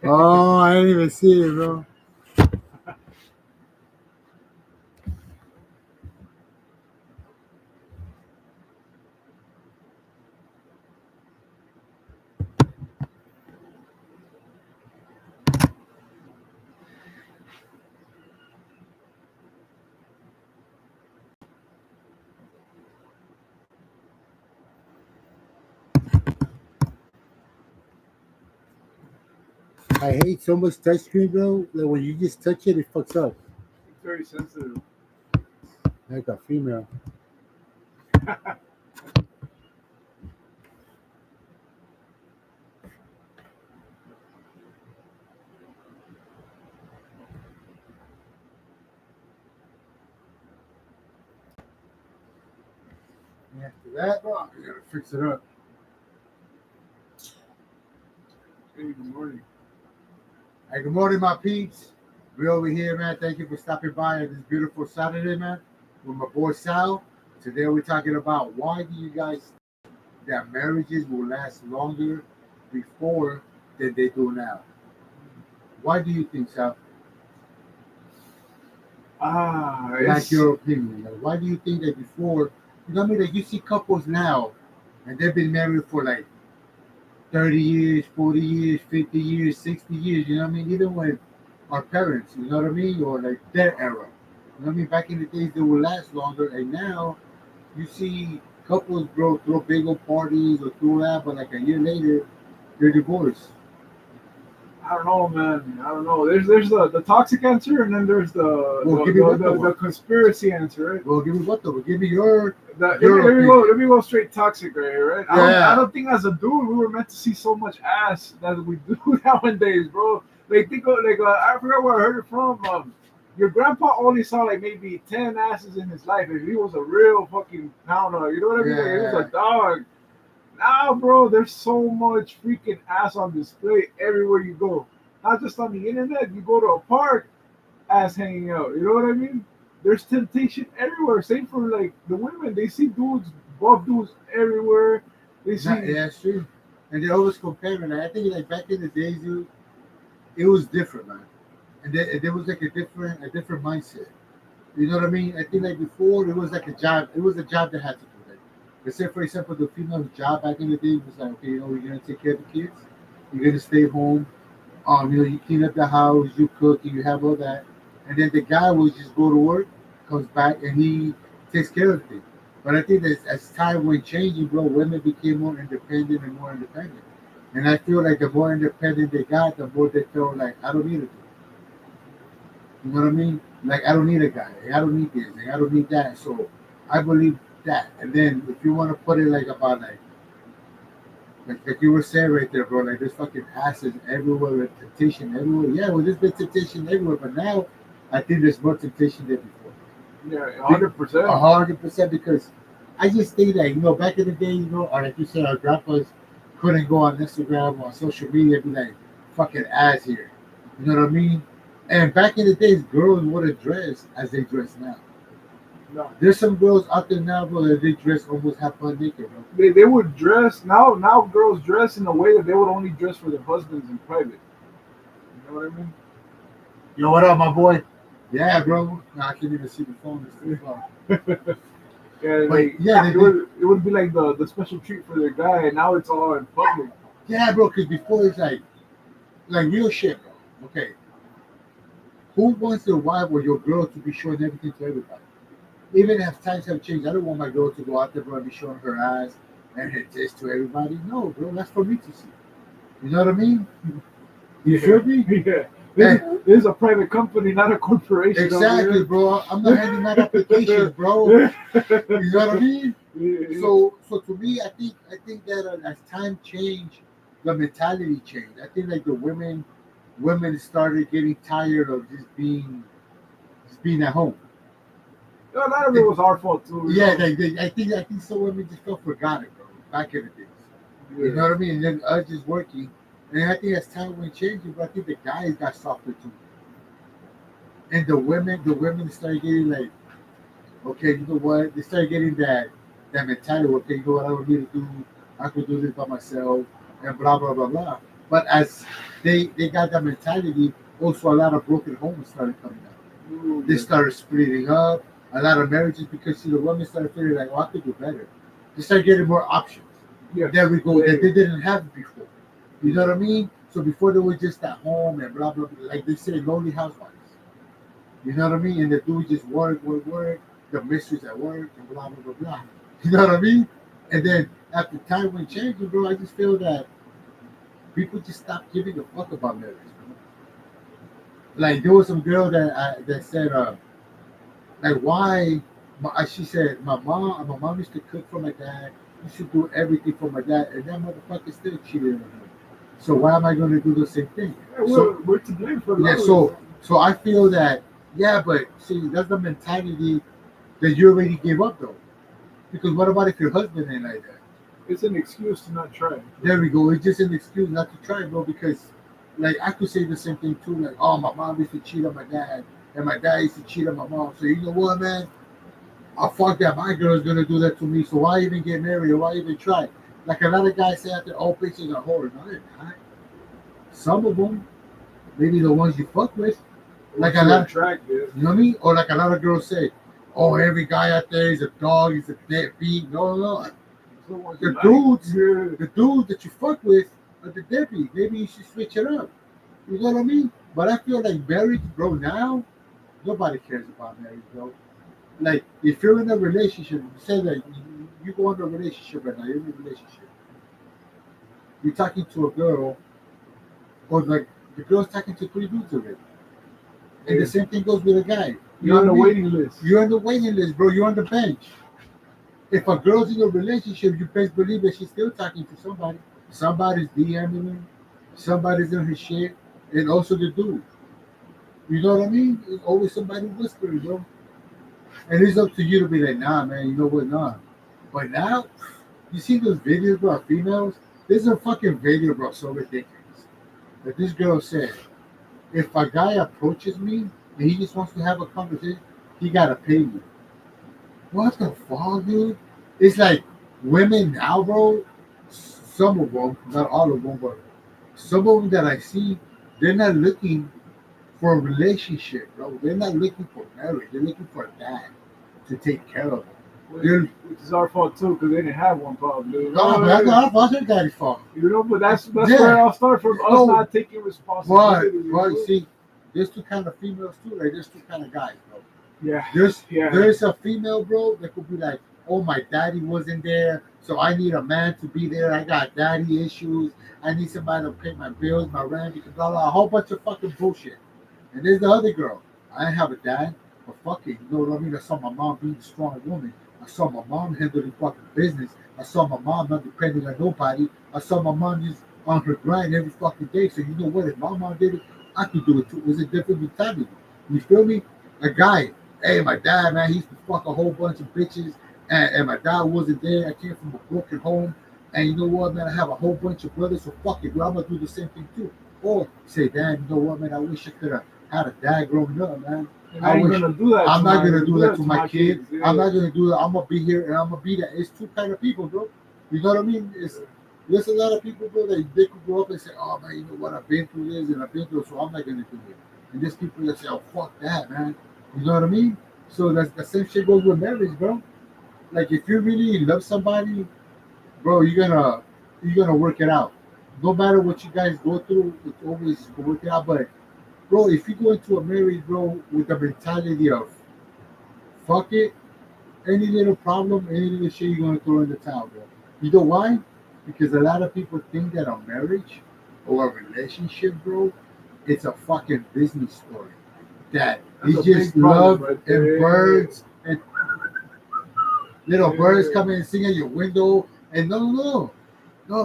Oh, I didn't even see it, bro. I hate so much touchscreen, bro. Like when you just touch it, it fucks up. It's very sensitive. Like a female. And after that, bro, you gotta fix it up. Hey, good morning. Hey, good morning, my peeps. We over here, man. Thank you for stopping by on this beautiful Saturday, man. With my boy Sal. Today we're talking about why do you guys think that marriages will last longer before than they do now? Why do you think, Sal? That's your opinion. Like, why do you think that before, you know what I mean? Like you see couples now, and they've been married for like 30 years, 40 years, 50 years, 60 years, you know what I mean? Even when our parents, you know what I mean? Or like their era. You know what I mean? Back in the days, they would last longer, and now you see couples, bro, throw big old parties or throw that, but like a year later, they're divorced. I don't know, man. I don't know. There's the toxic answer, and then there's Well, give me what the conspiracy answer, right? Well, give me what though? Give me your. Let Your me go straight toxic right here, right? Yeah. I don't think as a dude we were meant to see so much ass that we do nowadays, bro. Like think of I forgot where I heard it from. Your grandpa only saw like maybe 10 asses in his life, and he was a real fucking pounder. You know what I mean? Like, he was a dog. Now, bro, there's so much freaking ass on display everywhere you go. Not just on the internet. You go to a park, ass hanging out. You know what I mean? There's temptation everywhere. Same for like the women. They see dudes, buff dudes everywhere. They see. Yeah, that's true. And they always compare, and I think like back in the days, dude, it was different, man. And there was like a different mindset. You know what I mean? I think like before it was like a job. It was a job that had to do. Like, let's say for example, the female's job back in the day was like, okay, you know, you're gonna take care of the kids. You're gonna stay home. You know, you clean up the house, you cook, and you have all that. And then the guy will just go to work, comes back, and he takes care of things. But I think that as time went changing, bro, women became more independent and more independent. And I feel like the more independent they got, the more they felt like I don't need a dude. You know what I mean? Like I don't need a guy. Like, I don't need this. Like, I don't need that. So I believe that. And then if you want to put it like about like you were saying right there, bro, like there's fucking asses everywhere with temptation everywhere. Yeah, well there's been temptation everywhere, but now I think there's more temptation than before. Yeah, 100%. 100% because I just think that, you know, back in the day, you know, or like you said, our grandpas couldn't go on Instagram or on social media and be like, fucking ass here. You know what I mean? And back in the days, girls would have dressed as they dress now. No. There's some girls out there now, bro, that they dress almost half butt naked, bro. They would dress now girls dress in a way that they would only dress for their husbands in private. You know what I mean? Yo, what up, my boy? Yeah, bro. Nah, I can't even see the phone. It's too far. Yeah, But, like yeah, it would be like the special treat for their guy, and now it's all in public. Yeah, bro, because before it's like real shit, bro. Okay. Who wants their wife or your girl to be showing everything to everybody? Even if times have changed, I don't want my girl to go out there, bro, and be showing her ass and her tits to everybody. No, bro, that's for me to see. You know what I mean? You feel me? Yeah. This is a private company, not a corporation. Exactly, bro. I'm not handing out applications, bro. You know what I mean? Yeah. So to me, I think that as time changed, the mentality changed. I think like the women started getting tired of just being at home. A lot of it was our fault too. Yeah, I think some women just felt forgotten, bro. Back in the days, you know what I mean. And then us just working, and I think as time went changing, but I think the guys got softer too, and the women started getting like, okay, you know what? They started getting that mentality. Okay, you know what? I don't need to do. I could do this by myself, and blah blah blah blah. But as they got that mentality, also a lot of broken homes started coming out. Ooh, They yeah. started splitting up. A lot of marriages because see the women started feeling like, oh, I could do better. They started getting more options. Yes. There we go. Yeah, That they didn't have before. You know what I mean? So before they were just at home and blah blah blah, like they say, lonely housewives. You know what I mean? And the dude just work, work, work. The mistress at work and blah blah blah blah. You know what I mean? And then after time went changing, bro, I just feel that people just stopped giving a fuck about marriage. Bro. Like there was some girl that said, like why? She said my mom used to cook for my dad. Used to do everything for my dad, and that motherfucker still cheated on her. So why am I going to do the same thing? Yeah, So we're to blame for a yeah, lot of it. so I feel that yeah, but see that's the mentality that you already gave up though. Because what about if your husband ain't like that? It's an excuse to not try. There we go. It's just an excuse not to try, bro. Because like I could say the same thing too. Like, oh, my mom used to cheat on my dad, and my dad used to cheat on my mom. So you know what, man? I fuck that. My girl's gonna do that to me. So why even get married or why even try? Like a lot of guys say out there, all bitches are whores. No, they're not. Some of them, maybe the ones you fuck with, like a Once you're lot. attractive, You know what I mean? Or like a lot of girls say, oh, every guy out there is a dog. He's a deadbeat. No, no, no. the ones you The like. dudes, Yeah. the dudes that you fuck with are the deadbeat. Maybe you should switch it up. You know what I mean? But I feel like marriage, bro. Now nobody cares about marriage, bro. Like if you're in a relationship, say that you go into a relationship right now, you're in a relationship, you're talking to a girl, or like the girl's talking to three dudes already. And the Yeah. same thing goes with a guy. You You're know on what the I mean? waiting list. You're on the waiting list, bro. You're on the bench. If a girl's in a relationship, you best believe that she's still talking to somebody. Somebody's DMing her, somebody's in her shit, and also the dude. You know what I mean? There's always somebody whispering, bro. And it's up to you to be like, nah, man, you know what, nah. But now, you see those videos, bro, of females? There's a fucking video, bro, so ridiculous. That this girl said, if a guy approaches me and he just wants to have a conversation, he gotta pay me. What the fuck, dude? It's like women now, bro. Some of them, not all of them, but some of them that I see, they're not looking for a relationship, bro. They're not looking for marriage. They're looking for a dad to take care of them. Which, They're which is our fault too, because they didn't have one probably. no, but that's not daddy's fault. You know, but that's Yeah. where it all starts from us No. not taking But, responsibility. but you see, there's two kind of females too. Like there's two kind of guys, bro. Yeah. There's Yeah. there's a female, bro, that could be like, oh, my daddy wasn't there, so I need a man to be there. I got daddy issues. I need somebody to pay my bills, my rent, because blah blah, a whole bunch of fucking bullshit. And there's the other girl. I didn't have a dad, but fuck it, you know what I mean? I saw my mom being a strong woman. I saw my mom handling fucking business. I saw my mom not depending on nobody. I saw my mom just on her grind every fucking day. So you know what? If my mom did it, I could do it too. It was a different mentality. You feel me? A guy, hey, my dad, man, he used to fuck a whole bunch of bitches, and my dad wasn't there. I came from a broken home, and you know what, man, I have a whole bunch of brothers, so fuck it, bro, I'm gonna do the same thing too. Or say, damn, you know what, man, I wish I could have had a dad growing up, man. And I I ain't wish gonna do that. I'm to not my- gonna do that to my kid. kids, yeah. I'm not gonna do that. I'm gonna be here and I'm gonna be that. It's two kind of people, bro. You know what I mean? There's a lot of people, bro, that they could grow up and say, oh man, you know what, I've been through this and I've been through it, so I'm not gonna do it. And there's people that say, oh fuck that, man. You know what I mean? So that's the same shit goes with marriage, bro. Like if you really love somebody, bro, you're gonna work it out. No matter what you guys go through, it's always work it out. But bro, if you go into a marriage, bro, with the mentality of fuck it, any little problem, any little shit, you're gonna throw in the towel, bro. You know why? Because a lot of people think that a marriage or a relationship, bro, it's a fucking business story. That That's a it's big just problem love right and there. birds and little Yeah. birds come in and sing at your window. And no,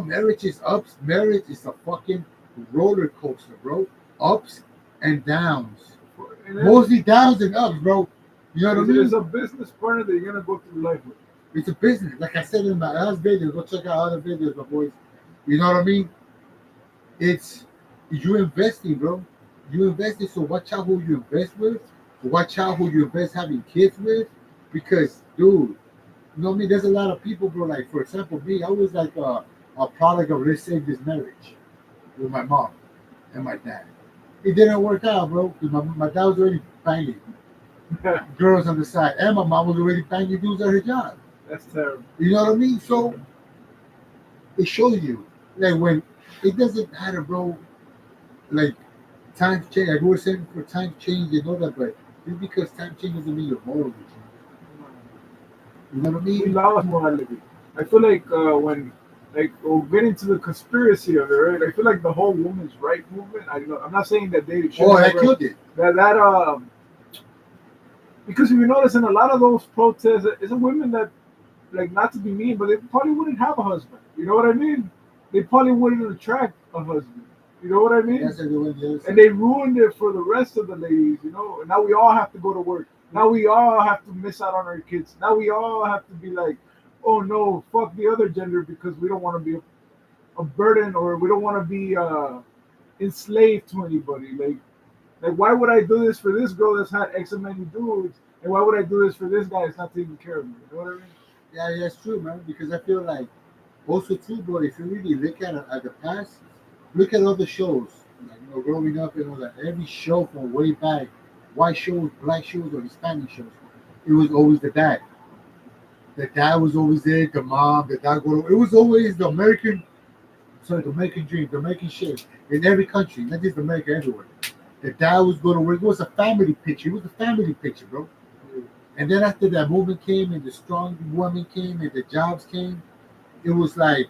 marriage is ups. Marriage is a fucking roller coaster, bro. Ups and downs. And then Mostly downs and ups, bro. You know what I mean? it's a business partner that you're gonna go through life with. It's a business. Like I said in my last video, go check out other videos, my boys. You know what I mean? It's you investing, bro. You investing, so watch out who you invest with. Watch out who you invest having kids with. Because, dude, you know what I mean? There's a lot of people, bro. Like, for example, me, I was like a product of let's save this marriage. with my mom and my dad. It didn't work out, bro, because my dad was already banging girls on the side, and my mom was already banging dudes at her job. That's terrible. You know what I mean? So it shows you, like, when it doesn't matter, bro. Like, times change. Like we were saying, for time change and all that, but just because time change doesn't mean your morals will change. You know what I We mean? lost morality. I feel like when like we'll get into the conspiracy of it, right? I feel like the whole women's right movement. I know I'm not saying that they should Oh, that killed it. that because if you notice in a lot of those protests, it's a women that, like, not to be mean, but they probably wouldn't have a husband. You know what I mean? They probably wouldn't attract a husband. You know what I mean? That's like the one the other And side. they ruined it for the rest of the ladies, you know. And now we all have to go to work. Now we all have to miss out on our kids. Now we all have to be like, oh no, fuck the other gender because we don't want to be a burden, or we don't want to be enslaved to anybody. Like, why would I do this for this girl that's had X amount of dudes, and why would I do this for this guy that's not taking care of me? You know what I mean? Yeah, that's true, man. Because I feel like also too, bro. If you really look at the past, look at all the shows. Like, growing up and all that. Every show from way back, white shows, black shows, or Hispanic shows, it was always the dad. The dad was always there. The mom, the dad. It was always the American. Sorry, the American dream, the American shit in every country, not just America, everywhere. The dad was going to work. It was a family picture. It was a family picture, bro. And then after that movement came and the strong woman came and the jobs came, it was like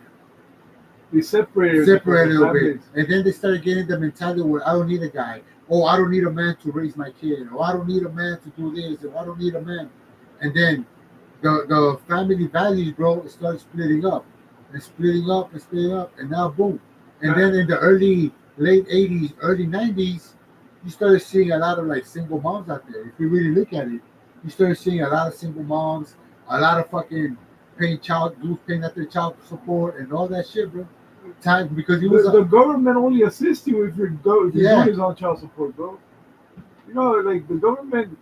They separated separated a the little bit. families. And then they started getting the mentality where I don't need a guy. Oh, I don't need a man to raise my kid. Or I don't need a man to do this. Or I don't need a man. And then the family values, bro, started splitting up. And splitting up and splitting up. And now, boom. And then in the late 80s, early 90s, you started seeing a lot of like single moms out there. If you really look at it, you started seeing a lot of single moms, a lot of fucking dudes paying out their child support and all that shit, bro. Time because it was The government only assists you if if your Yeah. dude is on child support, bro. You know, like the government,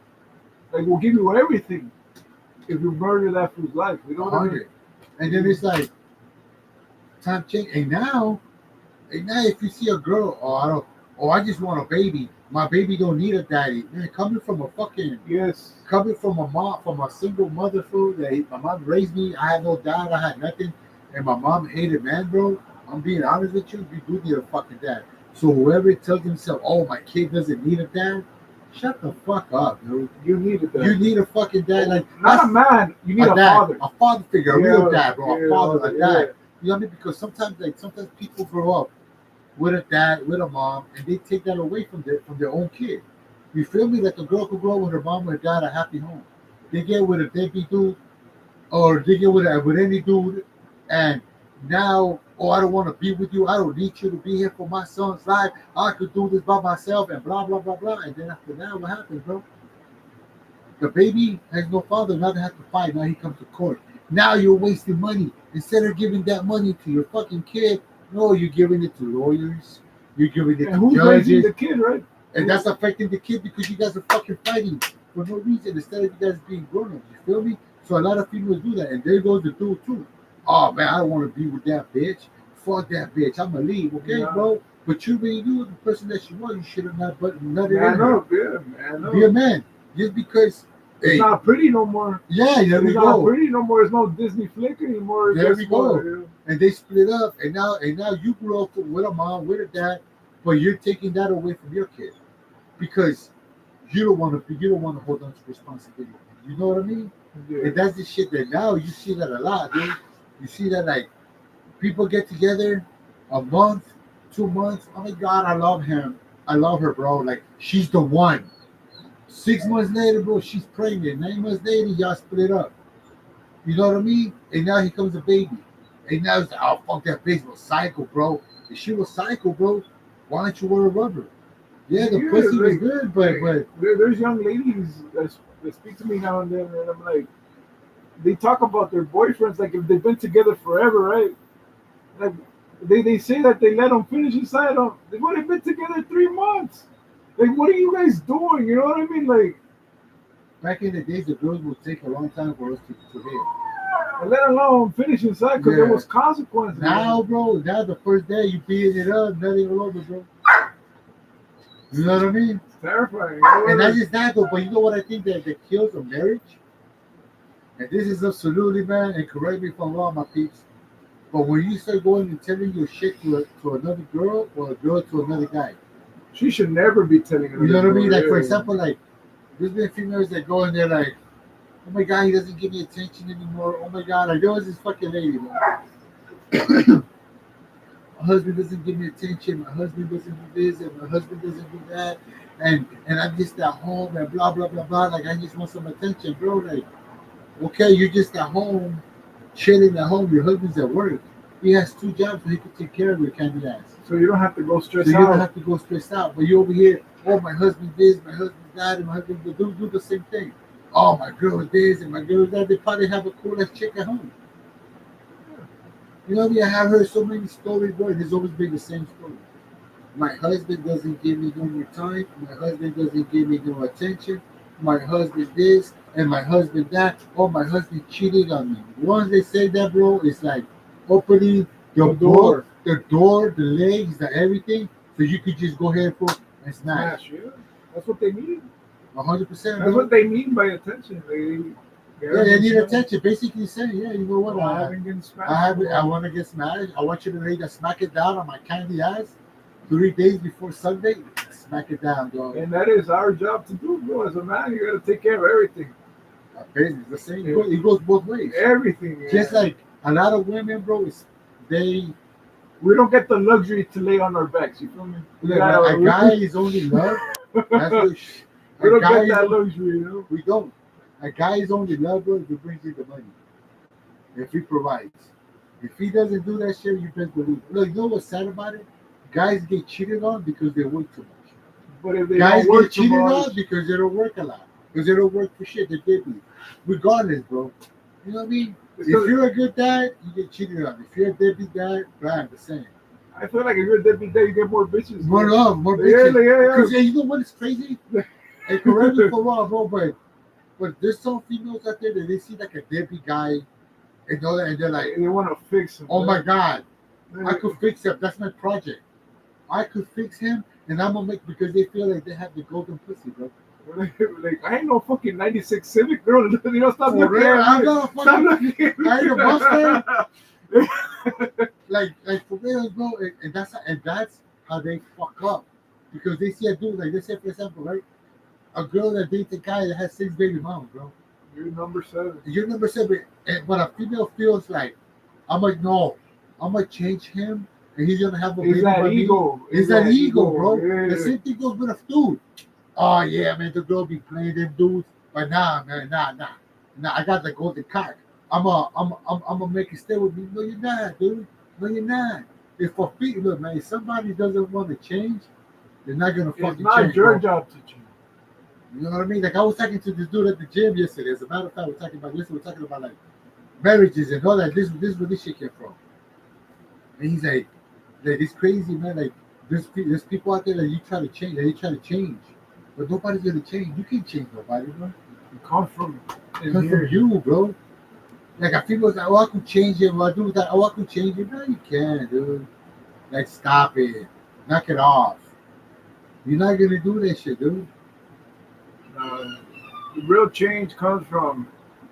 like, will give you everything if you murder that fool's life. You know what I mean? 100. And then it's like time change. And now if you see a girl, I just want a baby. My baby don't need a daddy. Man, Yes. coming from a mom, from a single mother food that my mom raised me. I had no dad, I had nothing, and my mom hated man, bro. I'm being honest with you. You do need a fucking dad. So whoever tells himself, "Oh, my kid doesn't need a dad," shut the fuck up, dude. You needed that. You need a fucking dad, like Not a man. You need a dad, father. a father figure, a real Yeah, dad, bro, a yeah, father, a yeah. dad. You know what I mean? Because sometimes people grow up with a dad, with a mom, and they take that away from their own kid. You feel me? Like a girl could grow up with her mom and her dad a happy home. They get with a deadbeat dude, or they get with any dude, and now, oh, I don't want to be with you. I don't need you to be here for my son's life. I could do this by myself, and blah blah blah blah. And then after that, what happens, bro? The baby has no father. Now they have to fight. Now he comes to court. Now you're wasting money. Instead of giving that money to your fucking kid, no, you're giving it to lawyers. You're giving it And to who's raising judges. the kid, right? And that's affecting the kid because you guys are fucking fighting for no reason instead of you guys being grown ups. You feel me? So a lot of females do that. And there goes the dude too. Oh man, I don't want to be with that bitch. Fuck that bitch. I'm gonna leave, okay, Yeah. bro? But you really do the person that you are, you should have not but nutted in Man her. up, yeah, man up. Be a man. Just because It's hey, not pretty no more. yeah, there we It's not go. pretty no more. It's no Disney flick anymore. It's There just we go. more, you know. And they split up and now you grew up with a mom, with a dad, but you're taking that away from your kid because you don't want to hold on to responsibility. You know what I mean? Yeah. And that's the shit that now you see that a lot, dude. You see that like people get together a month, 2 months. Oh my god, I love him. I love her, bro. Like she's the one. 6 months later, bro, she's pregnant. 9 months later, y'all split up. You know what I mean? And now here comes a baby. And now it's like, oh fuck that bitch was psycho, bro. If she was psycho, bro, why don't you wear a rubber? Yeah, the Yeah, pussy was like- good, but There's young ladies that speak to me now and then, and I'm like, they talk about their boyfriends like if they've been together forever, right? Like they say that they let them finish inside them. They've only been together 3 months. Like, what are you guys doing? You know what I mean? Like, back in the days, the girls would take a long time for us to hit. And let alone finishing inside because there Yeah. was consequences. Now, bro, now the first day you beating it up, nothing all over, bro. You know what I mean? It's terrifying. And not just that, though, but you know what I think that kills a marriage? And this is absolutely, man, and correct me if I'm wrong, my peeps. But when you start going and telling your shit to another girl or a girl to another guy, She should never be telling her. you know what I mean? Like, for Yeah. example, like, there's been females that go in there like, oh my God, he doesn't give me attention anymore. Oh my God, like, there was this fucking lady, man. My husband doesn't give me attention. My husband doesn't do this, and my husband doesn't do that. And I'm just at home and blah blah blah blah. Like I just want some attention, bro. Like, okay, you're just at home, chilling at home. Your husband's at work. He has two jobs, so he can take care of your candy ass. So you don't have to go So stress you out. don't have to go stressed out. But you over here, oh my husband this, my husband that, and my husband will do the same thing. Oh my girl this and my girl that. They probably have a cool ass chick at home. You know what I mean? I have heard so many stories, bro. And it's always been the same story. My husband doesn't give me no more time. My husband doesn't give me no attention. My husband this and my husband that. Oh, my husband cheated on me. Once they say that, bro, it's like opening the door, the legs, the everything, so you could just go ahead and smash. Smash, yeah. That's what they mean. 100%. That's what they mean by attention. Yeah, they need attention. Basically saying, yeah, you know what? Oh, I haven't getting smashed. I want to get smashed. I want you to lay that smack it down on my candy ass 3 days before Sunday. Smack it down, dog. And that is our job to do, bro. As a man, you got to take care of everything. Business, the same. It goes both ways. Everything. Yeah. Just like a lot of women, bro, we don't get the luxury to lay on our backs. You feel me? a guy is only loved. That's what, we don't get that luxury, you know. We don't. A guy is only loved, bro, if he brings in the money. If he provides. If he doesn't do that shit, you best believe. Look, you know what's sad about it? Guys get cheated on because they work too much. But if they guys don't work get cheated too much, on because they don't work a lot. Because they don't work for shit. They're deadbeat. Regardless, bro. You know what I mean? If you're a good dad, you get cheated on. If you're a deadbeat dad, bam, the same. I feel like if you're a deadbeat dad, you get more bitches. More love, more bitches. Yeah. Because you know what is crazy? And correct me for wrong, bro, but there's some females out there that they see like a deadbeat guy and all that, and they're like, they want to fix him. oh my God, I could fix him. That's my project. I could fix him, and I'm gonna make because they feel like they have the golden pussy, bro. Like, I ain't no fucking 96 Civic girl. You know, stop For looking real, at I'm me. not Stop fucking. looking at me. I ain't a Mustang. like for real, bro, and that's how they fuck up because they see a dude like, let's say for example, right, a girl that dates a guy that has 6 baby moms, bro. You're number 7. You're number 7, but a female feels like, I'm like, no, I'm gonna change him, and he's gonna have a baby. It's that ego. It's that ego, bro. Yeah. The same thing goes with a dude. Oh yeah, man, the girl be playing them dudes, but nah, man, nah. I got the golden cock. I'm gonna make it stay with me. No, you're not, dude. No, you're not. If for feet, look, man, if somebody doesn't want to change, they're not gonna fucking change. It's not your job to change. You know what I mean? Like I was talking to this dude at the gym yesterday. As a matter of fact, we're talking about like marriages and all that. This is where this shit came from. And he's like this crazy man. Like there's people out there that you try to change. That you try to change, but nobody's gonna change. You can't change nobody, bro. It comes from you, bro. Like a female's like, oh, I could change it. Well, I do that. Oh, I could change it. No, you can't, dude. Like stop it. Knock it off. You're not gonna do that shit, dude. The real change comes from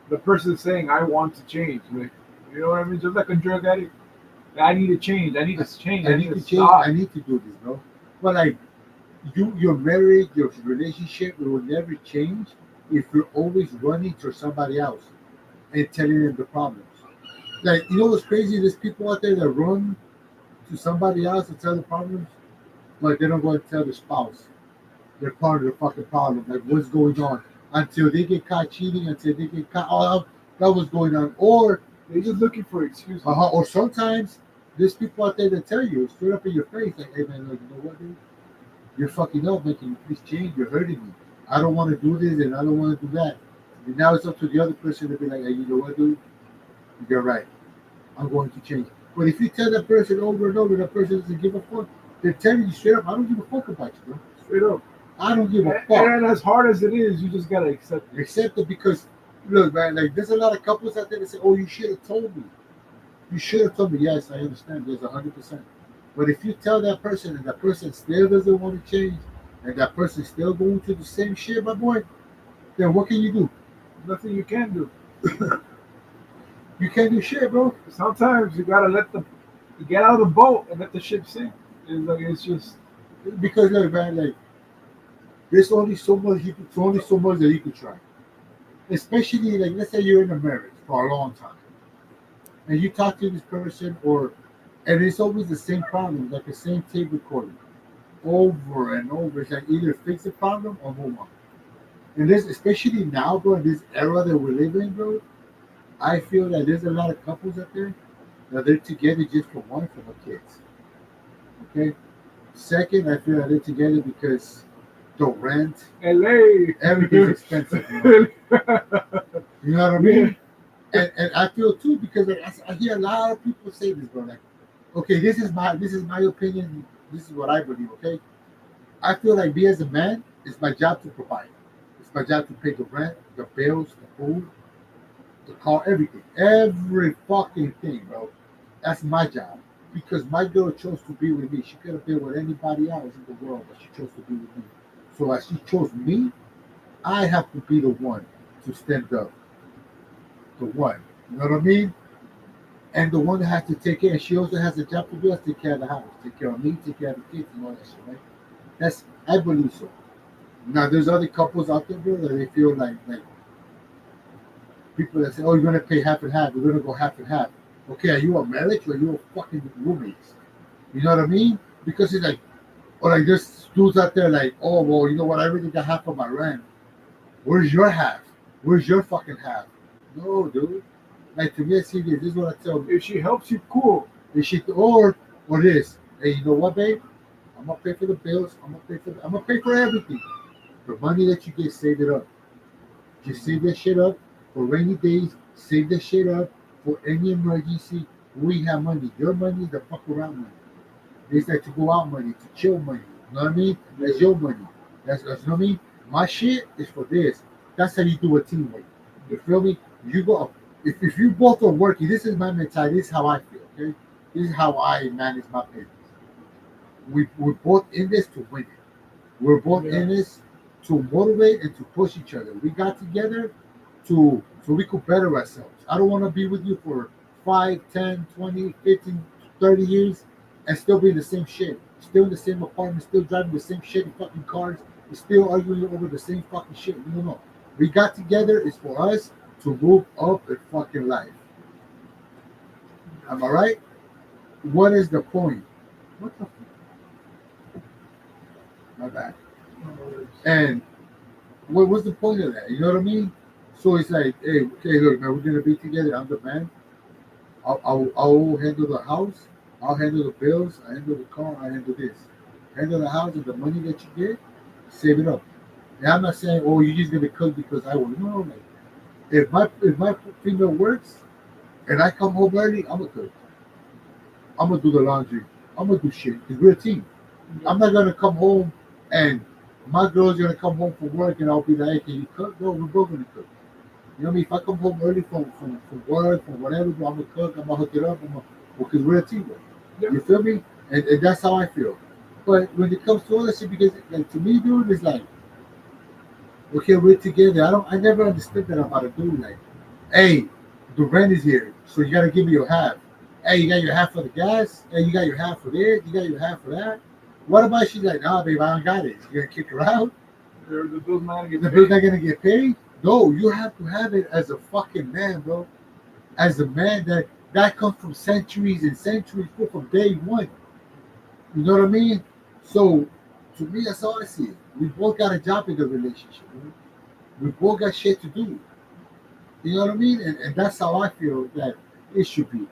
the person saying, I want to change. Like, you know what I mean? Just like a drug addict. I need to change. I need to change. I need to change. I need to do this, bro. But like, your marriage, your relationship, it will never change if you're always running to somebody else and telling them the problems. Like, you know what's crazy? There's people out there that run to somebody else and tell the problems, but they don't go and tell the spouse. They're part of the fucking problem. Like, what's going on? Until they get caught cheating, until they get caught, oh, that was going on. Or they're just looking for excuses. Or sometimes there's people out there that tell you straight up in your face, like, hey man, look, you know what, dude? You're fucking up, making you please change. You're hurting me. I don't want to do this and I don't want to do that. And now it's up to the other person to be like, hey, you know what, dude? You're right. I'm going to change. But if you tell that person over and over, that person doesn't give a fuck, they're telling you straight up, I don't give a fuck about you, bro. Straight up. I don't give a fuck. And as hard as it is, you just gotta accept it. Accept it because Look, man, like there's a lot of couples out there that say, "Oh, you should have told me. You should have told me." Yes, I understand. There's 100%. But if you tell that person and that person still doesn't want to change, and that person still going to the same shit, my boy, then what can you do? Nothing you can do. You can't do shit, bro. Sometimes you gotta let the you get out of the boat and let the ship sink. It's like it's just Because look, man, like there's only so much only so much that you can try. Especially like let's say you're in a marriage for a long time, and you talk to this person, and it's always the same problem, like the same tape recording, over and over. It's like either fix the problem or move on. And this, especially now, bro, in this era that we're living in, bro, I feel that there's a lot of couples out there that they're together just for one, for the kids. Okay. Second, I feel that they're together because the rent, LA. everything's expensive. You know what I mean? And I feel too because like, I hear a lot of people say this, bro. Like, okay, this is my opinion. This is what I believe. Okay, I feel like me as a man, it's my job to provide. It's my job to pay the rent, the bills, the food, the car, everything, every fucking thing, bro. That's my job because my girl chose to be with me. She could have been with anybody else in the world, but she chose to be with me. So as she chose me, I have to be the one to stand up, the one. You know what I mean? And the one that has to take care. And she also has a job to do. Has to take care of the house, take care of me, take care of the kids, and all that shit, right? That's I believe so. Now there's other couples out there, bro, that they feel like people that say, "Oh, you're gonna pay half and half. We're gonna go half and half." Okay, are you a marriage or are you a fucking roommates? You know what I mean? Because it's like, or like there's dudes out there like, "Oh, well, you know what? I already got half of my rent. Where's your half? Where's your fucking half?" No, dude. Like to me, I see this. This is what I tell. If she helps you, cool. This shit, or this. Hey, you know what, babe? I'm gonna pay for the bills. I'm gonna pay for everything. The money that you get, save it up. Just save that shit up for rainy days. Save that shit up for any emergency. We have money. Your money is the fuck around money. It's like to go out money, to chill money. You know what I mean? That's your money. That's you know what I mean? My shit is for this. That's how you do a teamwork. You feel me? You go if you both are working, this is my mentality, this is how I feel, okay? This is how I manage my business. We're both in this to win it. We're both in this to motivate and to push each other. We got together to so we could better ourselves. I don't want to be with you for 5, 10, 20, 15, 30 years and still be in the same shit. Still in the same apartment, still driving the same shitty fucking cars, still arguing over the same fucking shit. No. We got together, it's for us to move up in fucking life. Am I right? What is the point? What the my bad. And what was the point of that? You know what I mean? So it's like, hey, okay, look, man, we're gonna be together. I'm the man. I'll handle the house. I'll handle the bills. I handle the car. I handle this. Handle the house and the money that you get, save it up. And I'm not saying, oh, you're just gonna cook because I will. No, like if my female works and I come home early, I'm gonna cook. I'm gonna do the laundry. I'm gonna do shit because we're a team. I'm not gonna come home and my girl's gonna come home from work and I'll be like, hey, can you cook? No, we're both gonna cook. You know what I mean? If I come home early from work, from whatever, I'm gonna cook, I'm gonna hook it up, because we're a team. Yeah. You feel me? And that's how I feel. But when it comes to all that shit, because like to me, dude, it's like, okay, we're together. I never understood that about a dude. Like, hey, the rent is here, so you gotta give me your half. Hey, you got your half for the gas. Hey, you got your half for this. You got your half for that. What about she's like, nah, babe, I don't got it. You gonna kick her out? The bill's not gonna get The paid. bill's not gonna get paid? No, you have to have it as a fucking man, bro. As a man that comes from centuries and centuries, bro, from day one. You know what I mean? So to me, that's how I see it. We both got a job in the relationship. Bro. We both got shit to do. You know what I mean? And that's how I feel that it should be.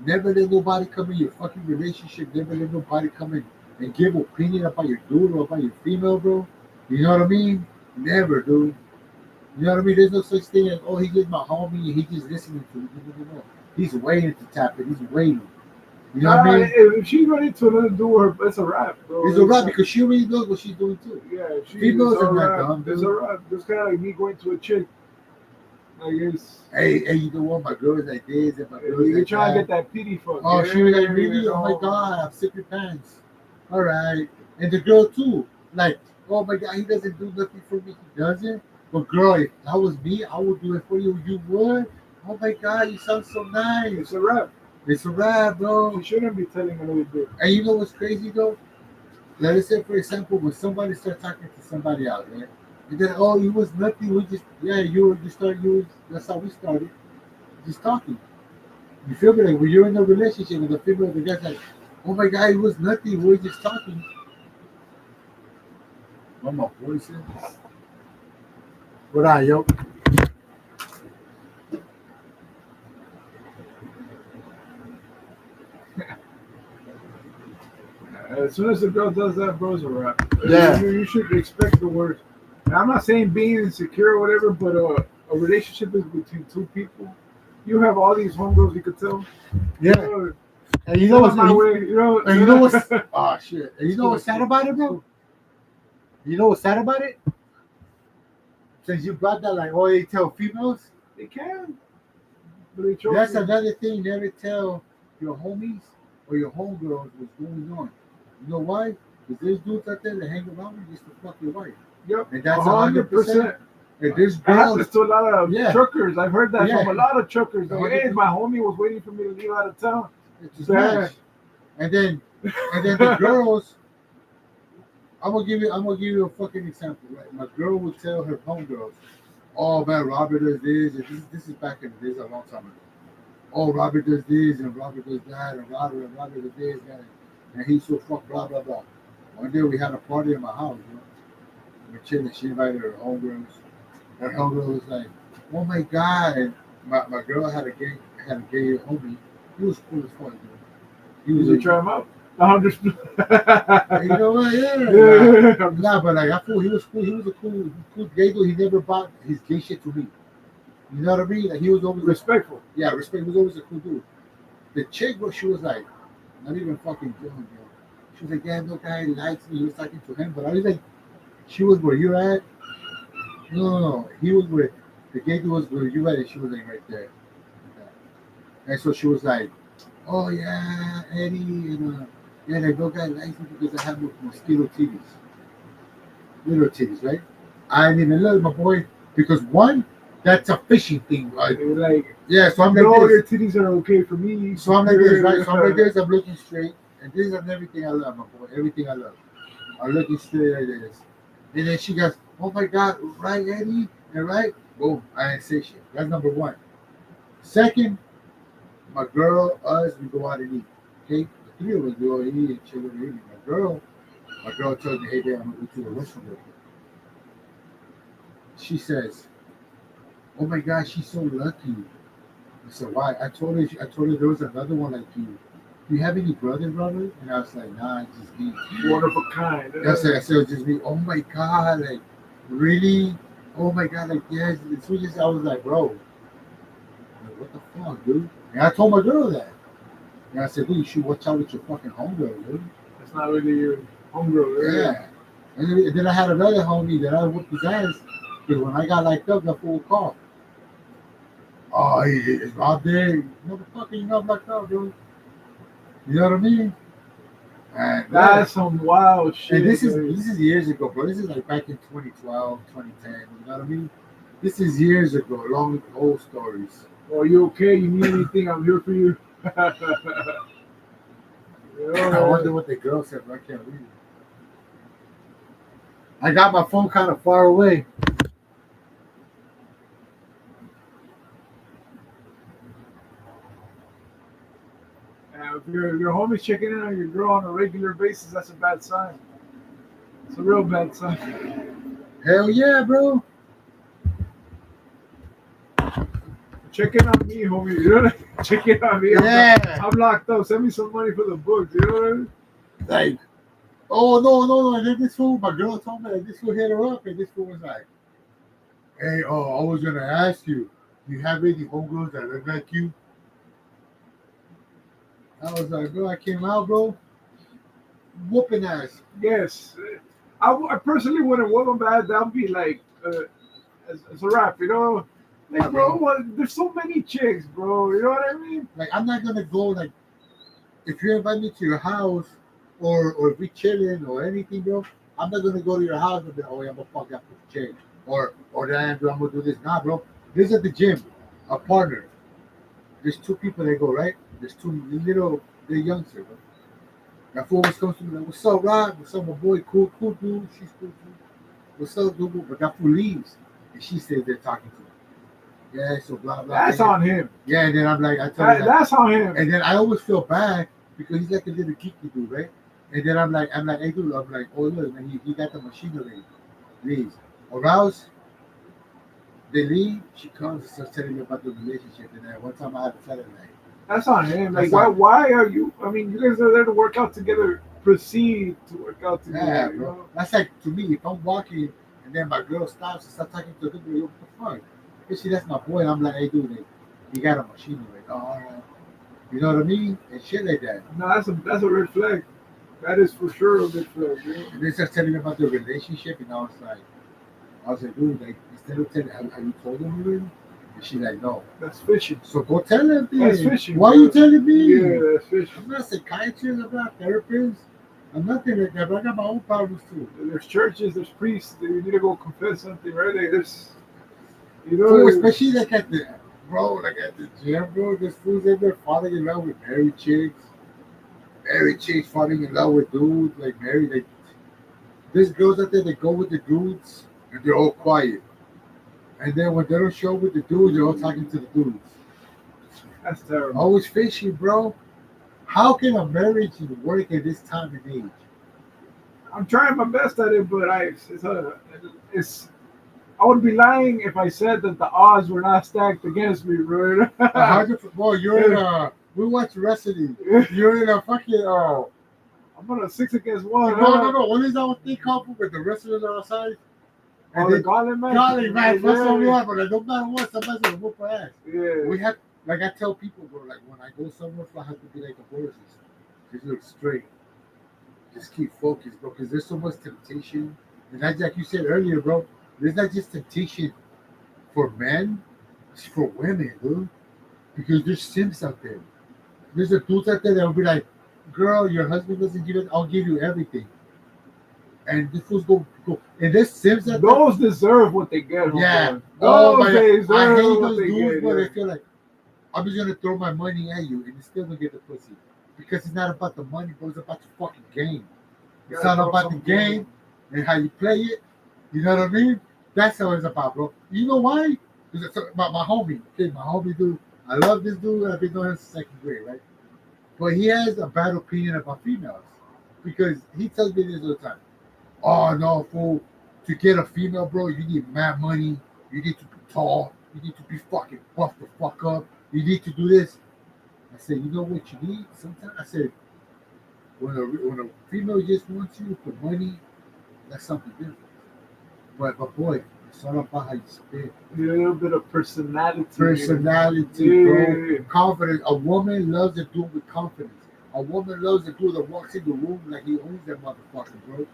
Never let nobody come in your fucking relationship. Never let nobody come in and give opinion about your dude or about your female, bro. You know what I mean? Never, dude. You know what I mean? There's no such thing as, oh, he's just my homie and he's just listening to me. No. He's waiting to tap it. He's waiting. You know what I mean? If she's ready to do her, it's a wrap, bro. It's a wrap because she already knows what she's doing too. Yeah, Females it's a are not wrap. dumb, It's dude. a wrap. It's kind of like me going to a chick Like it's Hey, you know what? My girl's like this, and my girl's you're like trying to that. get that pity fuck. Oh, she was like, really? you Oh my know. god, I'm sick your pants. All right, and the girl too. Like, oh my god, he doesn't do nothing for me. He doesn't. But girl, if that was me, I would do it for you. You would. Oh my god, you sound so nice. It's a wrap. It's a wrap, bro. She shouldn't be telling another girl. And you know what's crazy though? Let us say, for example, when somebody starts talking to somebody else, right? And then, oh, it was nothing. We just, yeah, you were just started. That's how we started, just talking. You feel me? Like when you're in a relationship with a female, the guy's like, oh my god, it was nothing. We were just talking. One more voice. What are yo? As soon as the girl does that, bro, it's a wrap. Yeah. You should expect the worst. And I'm not saying being insecure or whatever, but a relationship is between two people. You have all these homegirls you could tell. Yeah. And you know what's my way, you know. And you know what's oh shit. And you know what's sad about it, bro? You know what's sad about it? Since you brought that, like, oh, they tell females. They can. But they chose That's you. another thing. You never tell your homies or your homegirls what's going on. You know why? Because there's dudes out there that hang around you just to fuck your wife. Yep. And that's 100%. And there's That happens girls. to a lot of Yeah. truckers. I've heard that Yeah. from a lot of truckers. Like, 100%. hey, my homie was waiting for me to leave out of town. It's just match. And then the girls. I'm gonna give you a fucking example. Right? My girl would tell her homegirls, "Oh man, Robert does this, and this is back in the days a long time ago. Oh, Robert does this, and Robert does that, and Robert does this, and he's so fuck blah blah blah." One day we had a party in my house. You know? We're chilling. She invited her homegirls. Her homegirl was like, "Oh my god!" And my girl had a gay homie. He was cool as fuck. He was Did you try him out? I'm just. You know what? Yeah. Nah, but like I thought he was cool. He was a cool gay dude. He never bought his gay shit to me. You know what I mean? Like he was always Respectful. Yeah, respect. He was always a cool dude. The chick, bro, she was like, not even fucking doing, bro. She was like, yeah, no guy likes me. He was talking to him, but I was like, she was where you're at. No. He was where the gay dude was where you at, and she was like right there. And so she was like, oh yeah, Eddie, and yeah, the no guy likes me because I have mosquito titties. Little titties, right? I didn't even love my boy because one, that's a fishing thing, right? They were like, Yeah, so I'm like no, your this. titties are okay for me. So I'm like this, right? So I'm like this, I'm looking straight, and this is everything I love, my boy. Everything I love. I'm looking straight like this. And then she goes, oh my God, right, Eddie? And right? Boom, I didn't say shit. That's number one. Second, my girl, us, we go out and eat. Okay? The three of us go out and eat and chill and eat. My girl tells me, hey, babe, I'm going to go to the restaurant real quick. She says, oh my God, she's so lucky. I said, why? I told her there was another one like you. Do you have any brothers, Robert? And I was like, nah, it's just me. One of a kind. I said, it's just me. Oh my God, like, really? Oh my God, like, yes. As soon as I was like, bro, like, what the fuck, dude? And I told my girl that. And I said, dude, you should watch out with your fucking homegirl, dude. That's not really your homegirl. Right? Yeah. And then I had another homie that I whooped his ass because when I got locked up, that fool called. Oh, he's out there. Motherfucker, you're not locked up, dude. You know what I mean? And That's some wild shit. and this man. is years ago, bro. This is like back in 2012, 2010. You know what I mean? This is years ago. Long old stories. Are you okay? You need anything? I'm here for you. I wonder what the girl said, but I can't read it. I got my phone kind of far away. If your homie's checking in on your girl on a regular basis, that's a bad sign. It's a real bad sign. Hell yeah, bro. Check in on me, homie. You know what I mean? Check in on me. Yeah. I'm locked up. Send me some money for the books. You know what I mean? Like, oh no. And then this fool, my girl told me that this fool hit her up, and this fool was like, hey, I was gonna ask you, do you have any homegirls that look like you? I was like, bro, I came out, bro, whooping ass. Yes. I personally wouldn't want them bad. That would be like, it's a wrap, you know? Like, bro, there's so many chicks, bro. You know what I mean? Like I'm not gonna go like if you invite me to your house or if we chilling or anything, bro. I'm not gonna go to your house and be like, oh yeah, I'm gonna fuck that chick or then I'm gonna do this. Nah, bro. This is at the gym, a partner. There's two people that go right. There's two little they're youngsters. Bro. That fool always comes to me like, "What's up, Rod? What's up, my boy? Cool, cool dude. She's cool too. What's up, dude?" But that fool leaves, and she stays there talking to him. Yeah, so blah blah. That's on him. Yeah, and then I'm like, I tell you that, That's on him. and then I always feel bad because he's like a little geeky dude, right? And then I'm like, hey dude, I'm like, oh look, man, he got the machinery. Leaves. Or else they leave, she comes and starts telling me about the relationship, and then one time I had to tell her like. That's on him. Like, That's why are you? I mean, you guys are there to work out together. Proceed to work out together. Yeah, you bro. know? That's like to me. If I'm walking and then my girl stops and starts talking to a dude, what the fuck? Especially that's my boy. And I'm like, hey, dude, like, you got a machine, like, oh, all right. You know what I mean? And shit like that. No, that's a red flag. That is for sure a red flag. You know? And they start telling me about the relationship, and I was like, dude, like, instead of telling, have you told him already? And she's like, no. That's fishing. So go tell him. That's fishing. Why are bro. you telling me? Yeah, that's fishing. I'm not a psychiatrist. I'm not a therapist. I'm nothing like that. But I got my own problems too. There's churches, there's priests. You need to go confess something, right? Like, there's, you know, So especially like at the gym, bro. There's fools in there falling in love with married chicks falling in love with dudes like married. Like there's girls out there that go with the dudes and they're all quiet, and then when they don't show up with the dudes, they're all talking to the dudes. that's terrible. Always fishy, bro. How can a marriage work at this time and age? I'm trying my best at it, but it's. I would be lying if I said that the odds were not stacked against me, bro. 100%. Bro, you're in a. We watch wrestling. You're in a fucking. I'm on a 6 against 1. No. What is that what they call for with the wrestlers are outside? And the gauntlet match. Gauntlet match. That's what we yeah. are, but like, no matter what, somebody's gonna whoop our ass. Yeah. We have, like I tell people, bro, like when I go somewhere, I have to be like the horses. Just look straight. Just keep focused, bro, because there's so much temptation. And that's like you said earlier, bro. There's not just temptation for men, it's for women, dude. Because there's simps out there. There's a dudes out there that will be like, girl, your husband doesn't give it, I'll give you everything. And this fools go. And there's simps out there. Those deserve what they get. Yeah. Those Oh my deserve God. I hate what those they dudes, get, but yeah. I feel like I'm just gonna throw my money at you and you still gonna get the pussy. Because it's not about the money, but it's about the fucking game. It's Gotta not throw about the some game and how you play it. You know what I mean? That's how it's about, bro. You know why? Because my homie, okay, my homie dude. I love this dude. I've been knowing him since second grade, right? But he has a bad opinion about females because he tells me this all the time. Oh no, fool! To get a female, bro, you need mad money. You need to be tall. You need to be fucking buff the fuck up. You need to do this. I said, you know what you need? Sometimes I said, when a female just wants you for money, that's something different. But boy, it's all about how you spit. A little bit of personality. Personality, bro. Yeah. Confidence. A woman loves a dude with confidence. A woman loves a dude that walks in the room like he owns that motherfucker, bro.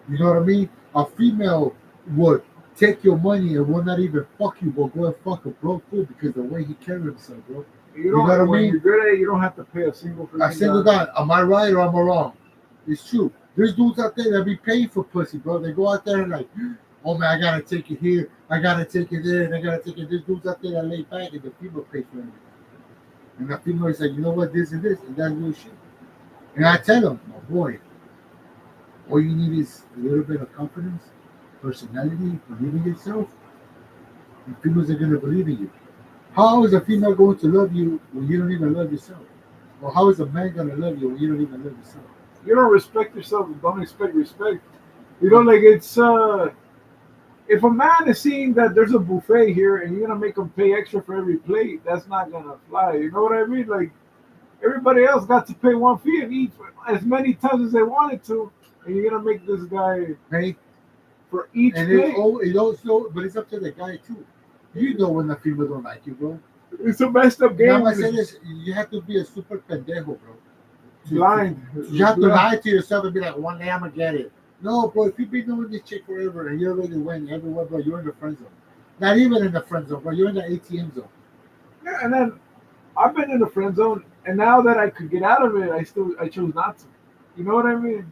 You know what I mean? A female would take your money and will not even fuck you, but go and fuck a broke fool because the way he carries himself, bro. You know what I when mean? you're good at it, you don't have to pay a single I single dime. Am I right or am I wrong? It's true. There's dudes out there that be paying for pussy, bro. They go out there and like, oh man, I gotta take it here, I gotta take it there, and I gotta take it. There's dudes out there that lay back and the female pays for everything. And the female is like, you know what, this and this, and that's real shit. And I tell them, my boy, all you need is a little bit of confidence, personality, believing in yourself, and females are gonna believe in you. How is a female going to love you when you don't even love yourself? Or how is a man gonna love you when you don't even love yourself? You don't respect yourself, don't expect respect. You know, like it's if a man is seeing that there's a buffet here and you're gonna make him pay extra for every plate, that's not gonna fly. You know what I mean? Like everybody else got to pay one fee and eat as many times as they wanted to, and you're gonna make this guy Pay for each and plate. it also, but it's up to the guy too. You know when the female don't like you, bro. It's a messed up game. Now I say this, you have to be a super pendejo, bro. Blind. You have to lie to yourself and be like, one day I'm gonna get it. No, bro, if you've been doing this chick forever and you're already winning everywhere, bro, you're in the friend zone. Not even in the friend zone, bro. You're in the ATM zone. Yeah, and then I've been in the friend zone, and now that I could get out of it, I chose not to. You know what I mean?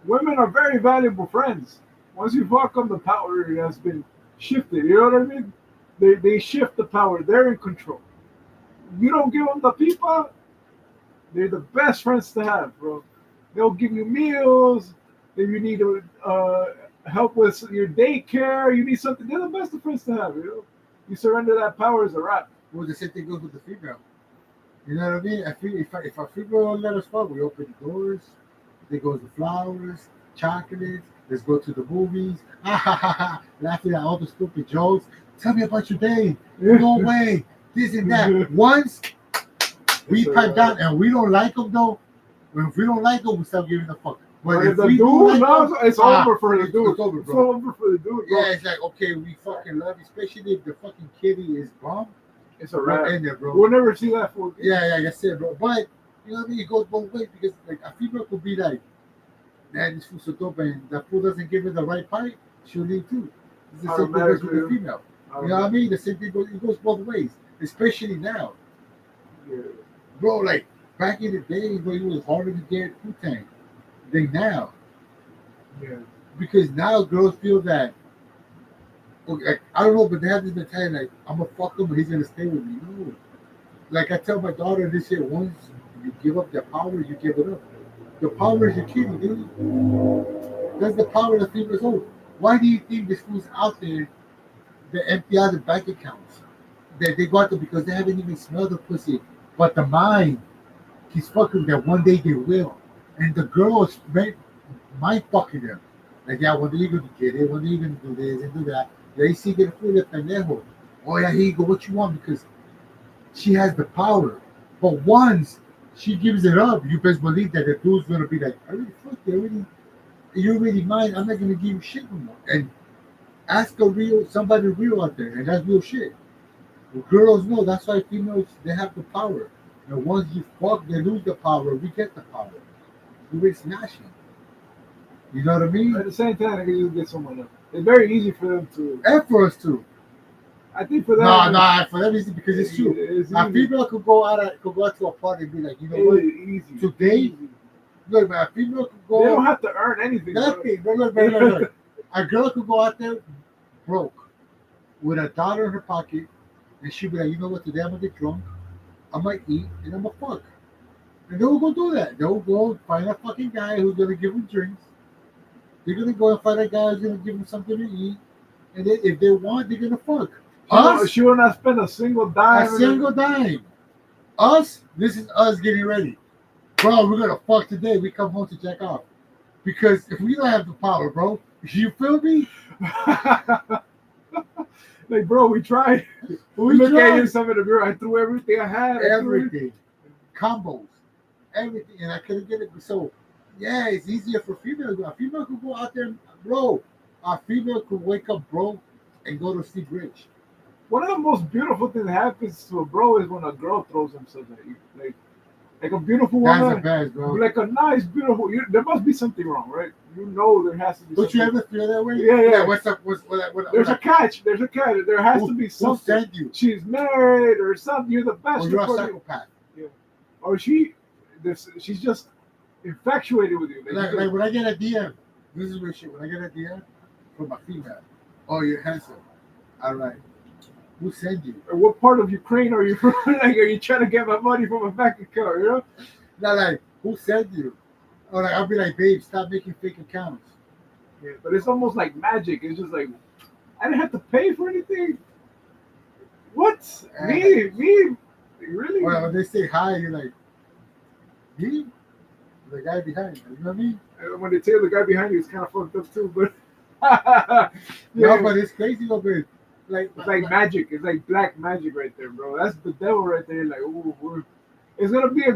Women are very valuable friends. Once you fuck them, the power has been shifted. You know what I mean? They shift the power. They're in control. You don't give them the people, they're the best friends to have, bro. They'll give you meals. If you need to help with your daycare, you need something. They're the best of friends to have. You know, you surrender that power as a wrap. Well, the same thing goes with the female. You know what I mean? If a female don't let us fuck, we open the doors. They go to flowers, chocolates. Let's go to the movies. Ha ha ha ha! Laughing at all the stupid jokes. Tell me about your day. No way. This and that. Once we pipe down and we don't like them though. If we don't like them, we start giving a fuck. But if the we dude, do like no, them, it's over for the dude. It's over, It's bro. over for the dude, bro. Yeah, it's like okay, we fucking love you, especially if the fucking kitty is bomb. It's a wrap. In there, bro. We'll never see that for. Yeah, that's it, bro. But you know what I mean? It goes both ways because like a female could be like, man, this fool's so dope, and the fool doesn't give her the right pipe, she'll leave too. It's the same thing goes with the female. You know what I mean? The same thing goes. It goes both ways, especially now. Yeah. Bro, like back in the day, bro, it was harder to get Wu-Tang than now. Yeah. Because now girls feel that, okay, like, I don't know, but they have this mentality like, I'm gonna fuck him, but he's gonna stay with me. No. Like I tell my daughter this shit, once you give up the power, you give it up. The power is your kitty, dude. That's the power of the female's own. Why do you think this fool's out there that empty out their bank accounts? That they go out there because they haven't even smelled the pussy. But the mind, he's fucking that one day they will. And the girl is mind fucking them. Like, yeah, when are you gonna get it? When are you gonna do this and do that? They see get a fool de pendejo. Oh yeah, here you go, what you want? Because she has the power. But once she gives it up, you best believe that the dude's gonna be like, I really fucked you, you're really mine, I'm not gonna give you shit no more. And ask somebody real out there, and that's real shit. Well, girls know that's why females they have the power. And once you fuck, they lose the power. We get the power. We smashing. You know what I mean? But at the same time, they can just get someone else. It's very easy for them to. And for us too. I think for them. No, for them easy because it's true. A female could go out to a party and be like, you know what? Easy. Today, Easy. look, man, a female could go. They don't have to earn anything. Nothing. Look. A girl could go out there broke with $1 in her pocket, and she'd be like, you know what? Today I'm gonna get drunk. I'm gonna eat and I'm gonna fuck. And they will go do that. They'll go find a fucking guy who's gonna give them drinks. They're gonna go and find a guy who's gonna give them something to eat. And then if they want, they're gonna fuck. She will not spend a single dime. A single dime. Us, this is us getting ready. Bro, we're gonna fuck today. We come home to jack off. Because if we don't have the power, bro, you feel me? Like, bro, we tried. We look at you some of the mirror. I threw everything I had. Everything. Combos. Everything. And I couldn't get it. So, yeah, it's easier for females. A female could go out there, bro. A female could wake up broke and go to sleep rich. One of the most beautiful things that happens to a bro is when a girl throws themselves at you. Like a beautiful woman. That's the best, bro. Like a nice, beautiful. There must be something wrong, right? You know there has to be. Don't you ever feel that way? Yeah. What's up? There's a catch. There has to be something. Who sent you? She's married or something. You're the best. Or you're a psychopath. Yeah. Or she's just infatuated with you. Like when I get a DM, this is real shit. When I get a DM from a female, oh, you're handsome. All right. Who sent you? Or what part of Ukraine are you from? Like, are you trying to get my money from a bank account? You know? Not like who sent you? Or like I'll be like, babe, stop making fake accounts. Yeah, but it's almost like magic. It's just like I didn't have to pay for anything. What? Me? Really? Well, when they say hi, you're like, me? The guy behind you. You know what I mean? When they tell the guy behind you, it's kind of fucked up too. But yeah. No, but it's crazy, though, but it's like magic. It's like black magic right there, bro. That's the devil right there. Like, ooh, it's gonna be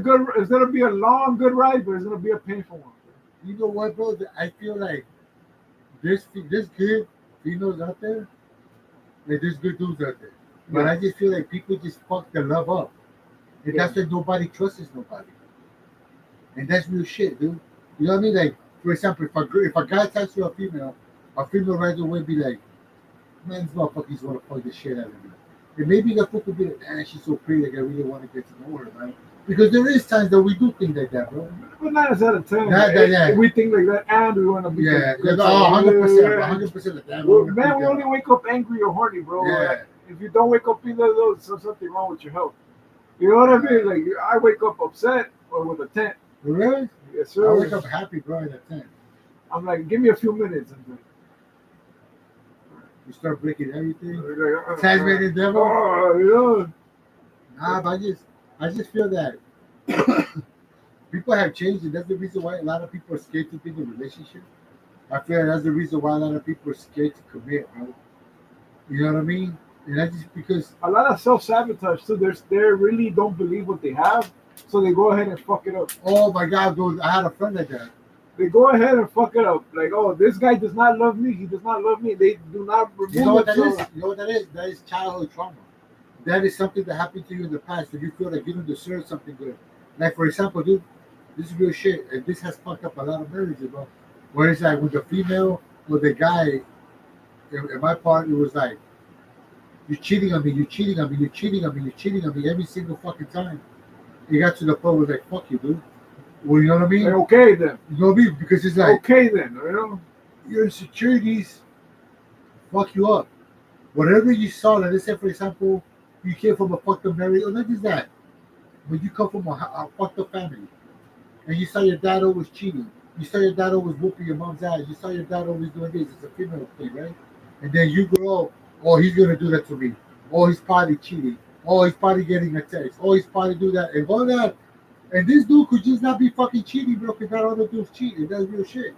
a long, good ride, but it's gonna be a painful one. You know what, bro? I feel like there's good females out there. Like there's good dudes out there. But I just feel like people just fuck their love up. And that's why nobody trusts nobody. And that's real shit, dude. You know what I mean? Like, for example, if a guy talks to a female right away be like, Man, these motherfuckers want to fuck the shit out of me. And maybe the fool could be like, man, she's so pretty, like I really want to get to know her, man. Because there is times that we do think like that, bro. But 9 out of 10, Yeah. if we think like that, and we want to be Yeah, good. 100%, Yeah. 100% of that. Well, man, we only wake up angry or horny, bro. Yeah. Like, if you don't wake up either of those, there's something wrong with your health. You know what I mean? Like, I wake up upset or with a 10. Really? Yes, I sir. wake up happy, bro, at a 10. I'm like, give me a few minutes. I'm like, You start breaking everything. like, Tasmanian devil. oh, you know. Nah, but I just feel that people have changed, and that's the reason why a lot of people are scared to be in a relationship. I feel like that's the reason why a lot of people are scared to commit, bro. You know what I mean? And that's just because, A lot of self-sabotage, too. They really don't believe what they have, so they go ahead and fuck it up. oh my God, dude, I had a friend like that. They go ahead and fuck it up. Like, oh, this guy does not love me. He does not love me. They do not remove You know what that themselves. is? You know what that is? That is childhood trauma. That is something that happened to you in the past, and you feel like you don't deserve something good. Like, for example, dude, this is real shit, and this has fucked up a lot of marriages, bro. Where it's like with the female or the guy, in my part, it was like, you're cheating on me, you're cheating on me, you're cheating on me, you're cheating on me every single fucking time. It got to the point where like, fuck you, dude. Well, you know what I mean? Like, okay, then. You know what I mean? Because it's like, Okay, then. You know? your insecurities fuck you up. Whatever you saw, like, let's say, for example, you came from a fucked up marriage, or not just that, but you come from a fucked up family, and you saw your dad always cheating. You saw your dad always whooping your mom's ass. You saw your dad always doing this. It's a female thing, right? And then you grow up, oh, he's gonna do that to me. Oh, he's probably cheating. Oh, he's probably getting a text. Oh, he's probably do that and all that. And this dude could just not be fucking cheating, bro. Because not all the dudes cheat. And that's real shit.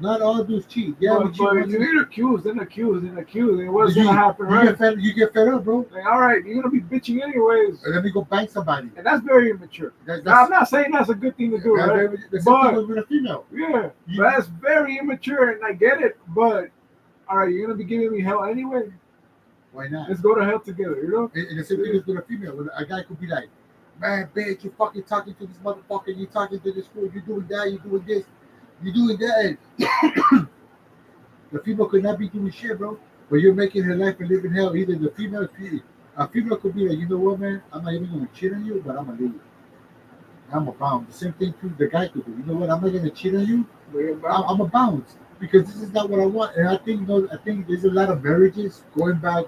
Not all dudes cheat. Yeah, we cheat. but once you in a- get accused, then accused, then accused. And what's you, going to happen, you right? you get fed up, bro. Like, all right, you're going to be bitching anyways. And let me go bang somebody. And that's very immature. That's, Now, I'm not saying that's a good thing to do, right? the same But- thing with a female. Yeah, You- but that's very immature, and I get it. But all right, you're gonna be giving me hell anyway. Why not? Let's go to hell together, you know? And the same thing is with a female. When a guy could be like, man, bitch, you fucking talking to this motherfucker, you talking to this fool, you doing that, you doing this, you doing that. The female could not be doing shit, bro. But you're making her life a living hell. Either the female, a female could be like, you know what, man, I'm not even gonna cheat on you, but I'm gonna leave. I'm a bounce. The same thing too. The guy could do. You know what? I'm not gonna cheat on you. I'm a bounce because this is not what I want. And I think, I think there's a lot of marriages going back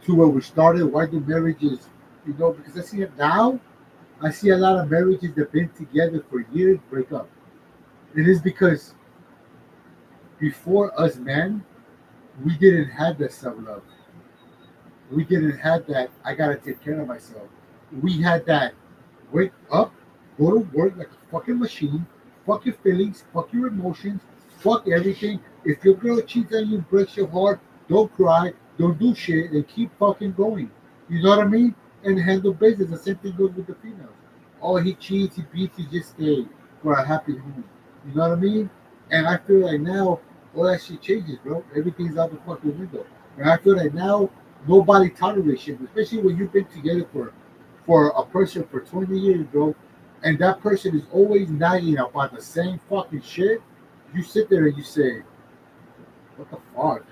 to where we started. Why do marriages, because I see it now. I see a lot of marriages that been together for years break up. It is because before us men, we didn't have that self-love. We didn't have that, I gotta take care of myself. We had that, wake up, go to work like a fucking machine, fuck your feelings, fuck your emotions, fuck everything. If your girl cheats on you, breaks your heart, don't cry, don't do shit, and keep fucking going. You know what I mean? And handle business. The same thing goes with the females. Oh, he cheats, he beats, you just stay for a happy home. You know what I mean? And I feel like now, all that shit changes, bro. Everything's out the fucking window. And I feel like now, nobody tolerates shit, especially when you've been together for a person for 20 years, bro, and that person is always nagging about the same fucking shit. You sit there and you say, what the fuck?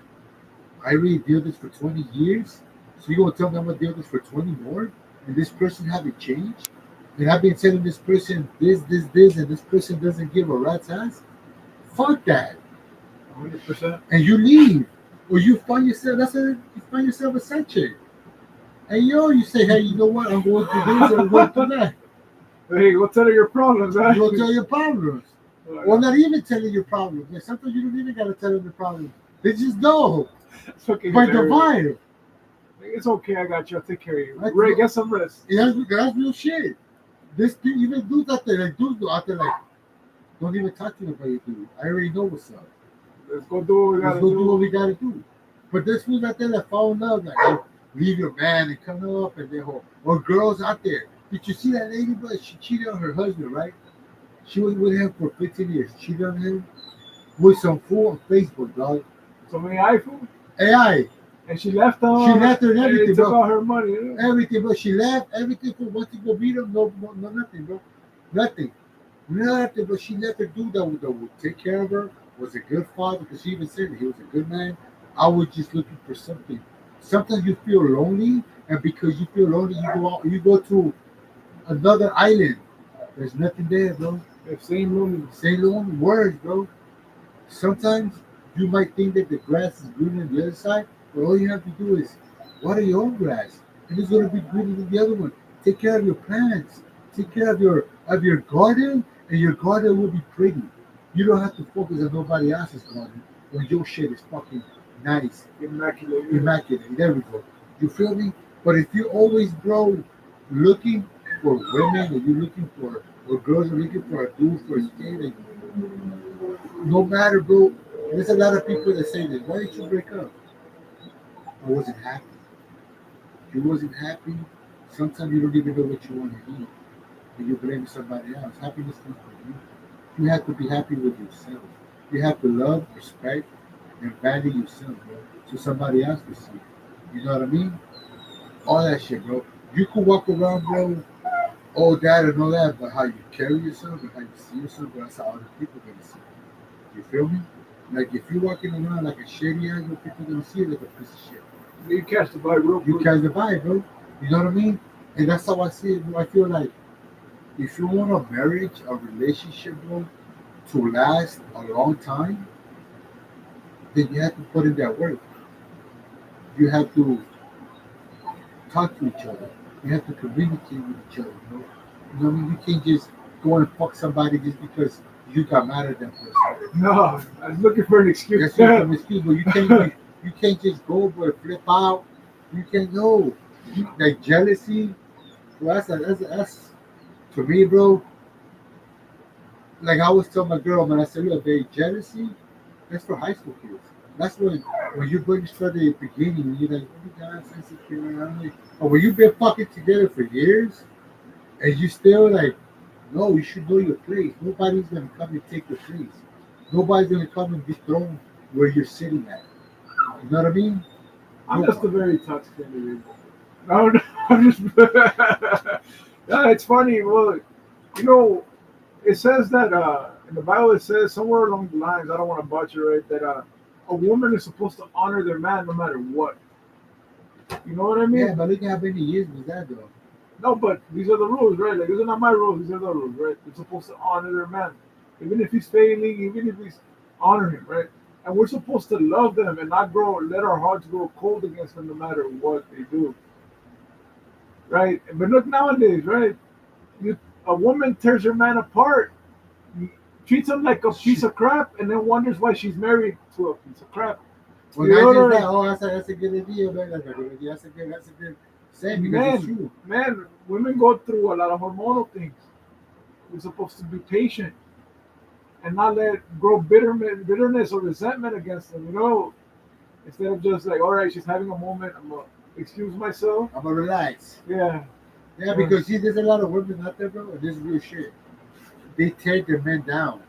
I really deal this for 20 years? So you gonna tell me I'm gonna deal this for 20 more? And this person haven't changed? And I've been telling this person this, and this person doesn't give a rat's ass? Fuck that. 100%. And you leave. Or you find yourself, you find yourself a side chick. And you say, hey, you know what? I'm going through this and I'm going through that. Hey, go tell her your problems, right? You gonna tell your problems. Or not even telling your problems. And sometimes you don't even gotta tell them the problems. They just know. It's okay. By the vibe. It's okay, I got you. I'll take care of you. That's Ray, real- get some rest. Yeah, that's real shit. Even dudes out there, dudes out there, don't even talk to me about your dude. I already know what's up. Let's go do what we Let's gotta go do what do. we gotta do. But there's fools out there that fall in love, like, oh, leave your man and come up and they or girls out there. Did you see that lady, bro? She cheated on her husband, right? She was with him for 15 years. Cheated on him with some fool on Facebook, dog. So many iPhone, AI. and she left them. She left her and and everything, they took bro. all her money. You know? Everything, bro. She left everything for one to go beat him. No, nothing, bro. Nothing. Nothing, but she left her dude that would take care of her, was a good father, because she even said that he was a good man, I was just looking for something. Sometimes you feel lonely, and because you feel lonely, you go out, you go to another island. There's nothing there, bro. The same room. Say lonely words, bro. Sometimes you might think that the grass is greener on the other side, but all you have to do is water your own grass, and it's gonna be greener than the other one. Take care of your plants. Take care of your garden, and your garden will be pretty. You don't have to focus on nobody else's garden when your shit is fucking nice, Immaculate. immaculate. There we go. You feel me? But if you always, bro, looking for women, or you looking for, or girls are looking for a dude for a date, and no matter, bro. There's a lot of people that say this. Why did you break up? I wasn't happy. You wasn't happy. Sometimes you don't even know what you want to eat, and you blame somebody else. Happiness comes from you. You have to be happy with yourself. You have to love, respect, and value yourself, bro. So somebody else can see. You know what I mean? All that shit, bro. You could walk around, bro, all that and all that, but how you carry yourself and how you see yourself, bro, that's how other people gonna see you. You feel me? Like if you're walking around like a shady ass, people gonna see you like a piece of shit. You catch the vibe real You quick. catch the vibe, bro. You know what I mean? And that's how I see it, bro. I feel like if you want a marriage, a relationship, bro, to last a long time, then you have to put in that work. You have to talk to each other. You have to communicate with each other, bro. You know what I mean? You can't just go and fuck somebody just because you got mad at that person. No, I was looking for an excuse. That's what I'm people. You can't just go but flip out. You can't know. Like jealousy, well, that's to me, bro. Like I always tell my girl, man, I said, look, babe, jealousy, that's for high school kids. That's when you bring for the beginning, when you're like, oh my god, I'm insecure. I'm like, or when you've been fucking together for years, and you still like, no, you should know your place. Nobody's gonna come and take your place. Nobody's gonna come and dethrone where you're sitting at. You know what I mean? I'm just a very toxic individual. No, no, I'm just. Yeah, it's funny. Well, you know, it says that in the Bible, it says somewhere along the lines, I don't want to butcher it, that a woman is supposed to honor their man no matter what. You know what I mean? Yeah, but look at how many years was that though? No, but these are the rules, right? Like, these are not my rules, these are the rules, right? They're supposed to honor their man. Even if he's failing, even if he's honor him, right? And we're supposed to love them and not let our hearts grow cold against them no matter what they do, right? But look nowadays, right? You, a woman tears her man apart, treats him like a piece of crap, and then wonders why she's married to a piece of crap. Well, You not know just what that. Oh, that's a good idea, man. That's a good idea. That's a good saying because it's Men, true. men, women go through a lot of hormonal things. We're supposed to be patient and not let grow bitterness or resentment against them. You know, instead of just like, all right, she's having a moment. I'm gonna excuse myself. I'm gonna relax. Yeah, Yeah, because see, there's a lot of women out there, bro. And this is real shit. They tear their men down,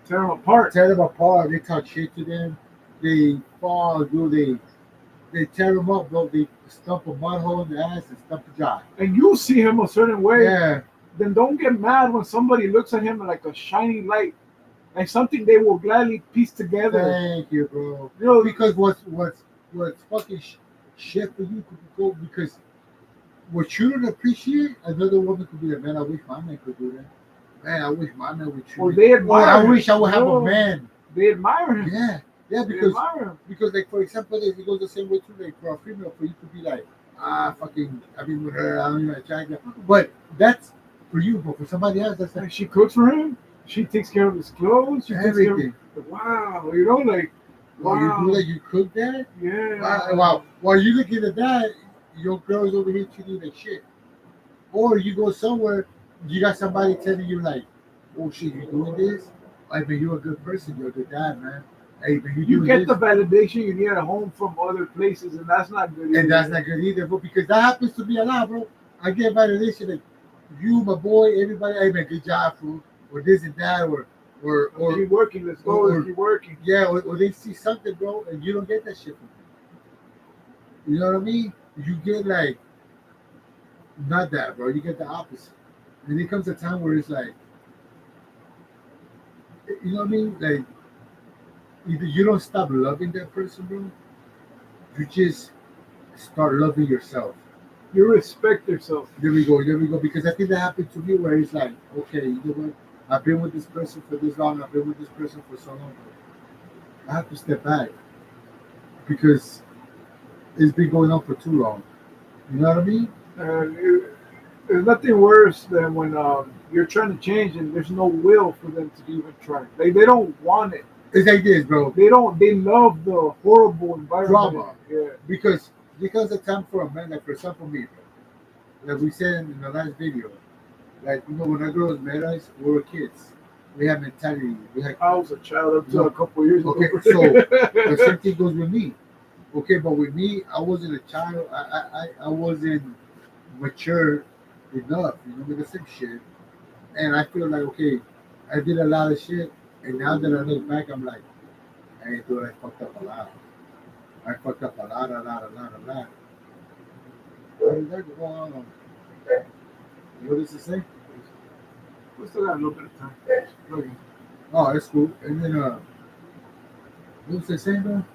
tear them apart. tear them apart. They talk shit to them. They fall, do they tear them up, bro. They stump a mud hole in the ass and stump a job. And you see him a certain way. Yeah, Then don't get mad when somebody looks at him like a shining light, like something they will gladly piece together. thank you, bro. You know, Because what's fucking shit for you could go because what you don't appreciate, another woman could be like, man, I wish my man could do that. Man, I wish my man would treat or me. they Or admire. I him. wish I would have No, a man. They admire him. Yeah, yeah, They because admire him. like for example, if it goes the same way too, like for a female, for you to be like, fucking, I've been with her, I don't even attract her. But that's for you, but for somebody else, that's Like like she cooks for him. She takes care of his clothes. She takes care of, everything. wow, you know, like Wow, you wow, do that, you cook that. yeah, Wow. While you looking at that, your girl's over here treating you like shit. Or you go somewhere, you got somebody telling you like, oh shit, you doing this? Like, man, you're a good person, you're a good dad, man. Hey, man, you You doing get this? the validation you need at home from other places, and that's not good. And either. that's not good either, bro, because that happens to me a lot, bro. I get validation like you, my boy, everybody, hey man, good job, fool, or this and that, or Keep working. Let's go. or- Let's keep working. yeah, or they see something, bro, and you don't get that shit from them. You know what I mean? You get like not that, bro. You get the opposite. And it comes a time where it's like, you know what I mean? Like either you don't stop loving that person, bro, you just start loving yourself. You respect yourself. There we go. Because I think that happened to me where it's like, okay, you know what? I've been with this person for this long. I've been with this person for so long. I have to step back because it's been going on for too long. You know what I mean? And there's nothing worse than when you're trying to change and there's no will for them to even try. They don't want it. It's like this, bro. They don't. They love the horrible environment. Drama. Yeah. Because the time for a man, like for example, me, bro. Like we said in the last video, like you know, when our girls met us, we were kids. We had mentality. We had I was a child up to a couple years ago. okay. So the same thing goes with me. Okay, but with me, I wasn't a child. I wasn't mature enough. You know, with the same shit. And I feel like okay, I did a lot of shit, and now that I look back, I'm like, hey, dude, I fucked up a lot. I fucked up a lot, a lot, a lot, a lot. What is that going on? What does it say? We still got a little bit of time. Okay. Oh, that's cool. And then what was it saying though?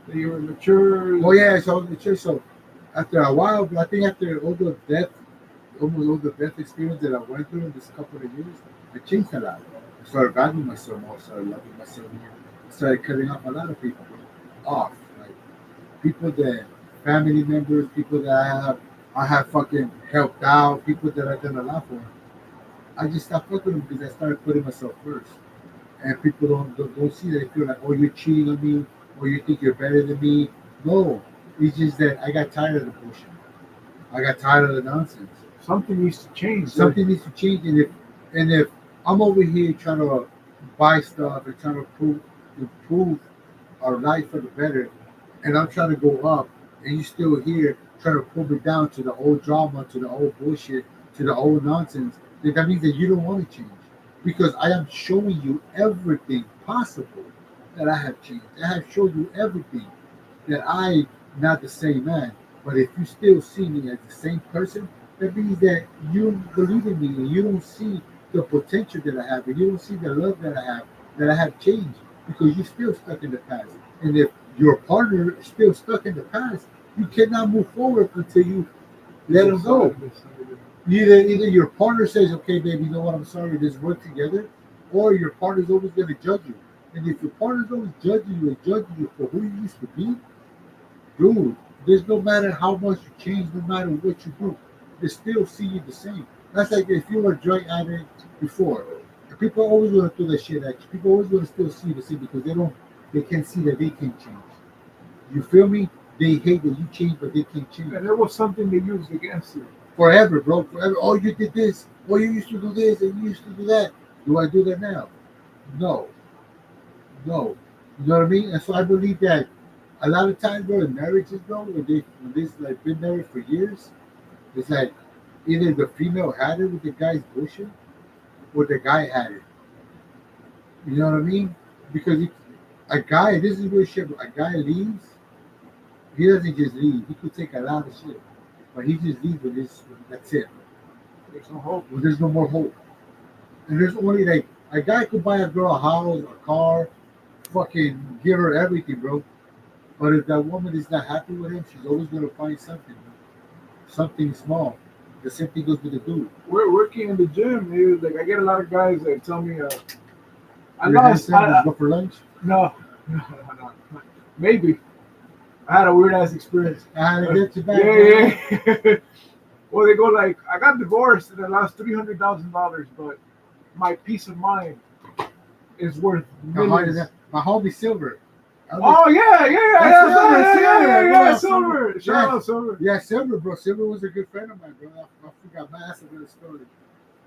That you were mature. Oh yeah, so the church. So after a while, I think after almost all the death experience that I went through in this couple of years, I changed a lot. I started valuing myself more, started loving myself more. I started cutting off a lot of people off. Like people that family members, people that I have fucking helped out, people that I've done a lot for. I just stopped fucking them because I started putting myself first. And people don't see that. They feel like, oh, you're cheating on me, or you think you're better than me. No, it's just that I got tired of the bullshit. I got tired of the nonsense. Something needs to change. Something needs to change, and if I'm over here trying to buy stuff and trying to improve our life for the better, and I'm trying to go up, and you still here trying to pull me down to the old drama, to the old bullshit, to the old nonsense, then that means that you don't want to change. Because I am showing you everything possible that I have changed. I have shown you everything that I'm not the same man. But if you still see me as the same person, that means that you believe in me and you don't see the potential that I have, and you don't see the love that I have changed because you're still stuck in the past. And if your partner is still stuck in the past, you cannot move forward until you let them go. Either your partner says, okay, baby, you know what, I'm sorry, let's work together, or your partner's always going to judge you. And if your partner's always judging you for who you used to be, dude, there's no matter how much you change, no matter what you do, they still see you the same. That's like if you were a drug addict before. People always going to do that shit at you. People always going to still see you the same because they can't see that they can change. You feel me? They hate that you change, but they can't change. And there was something they used against you. Forever, bro. Forever. Oh, you did this. Oh, you used to do this and you used to do that. Do I do that now? No. No. You know what I mean? And so I believe that a lot of times, bro, in marriages, bro, when they like been married for years, it's like either the female had it with the guy's bullshit or the guy had it. You know what I mean? Because a guy, this is real shit, a guy leaves, he doesn't just leave. He could take a lot of shit. But he just leaves with this, that's it. There's no hope. Well, there's no more hope. And there's only like, a guy could buy a girl a house, a car, fucking give her everything, bro. But if that woman is not happy with him, she's always going to find something. Something small. The same thing goes with the dude. We're working in the gym, dude. Like I get a lot of guys that tell me, I Your lost. handstand, go for lunch? No, maybe. I had a weird ass experience. I had to get you back. Yeah. Well, they go like, I got divorced and I lost $300,000, but my peace of mind is worth millions. My homie Silver. Oh yeah, Silver. Shout out Silver. Yeah, Silver, bro. Silver was a good friend of mine, bro. I forgot massive of the story.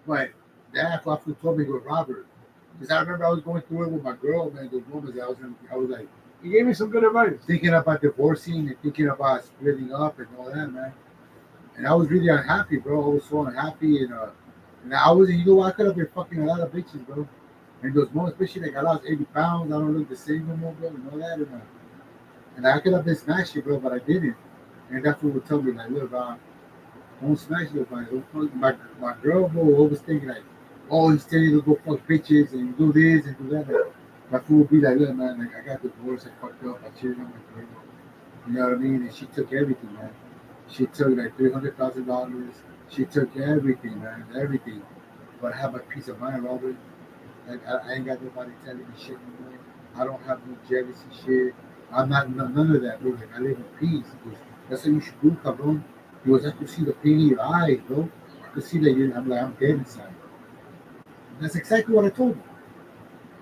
But that after told me with Robert. Because I remember I was going through it with my girl, man. Those moments I was like, he gave me some good advice. Thinking about divorcing and thinking about splitting up and all that, man. And I was really unhappy, bro. I was so unhappy, and I was, you know, I could have been fucking a lot of bitches, bro. And those moments, especially like I lost 80 pounds, I don't look the same no more, bro, and all that, and I could have been smashing, bro, but I didn't. And that's what would tell me, like, look, don't smash nobody. Don't fuck my girl, bro, always thinking like, oh, he's telling you to go fuck bitches and do this and do that. My fool would be like, look, man, like I got divorced, I fucked up, I cheated on my girl. You know what I mean? And she took everything, man. She took like $300,000. She took everything, man, everything. But I have my peace of mind, Robert. Like I ain't got nobody telling me shit anymore. I don't have no jealousy shit. I'm not none of that, bro. Like I live in peace. He goes, that's what you should do, cabrón. He goes, I could see the pain in your eyes, bro. I could see that you. I'm like, I'm dead inside. And that's exactly what I told him.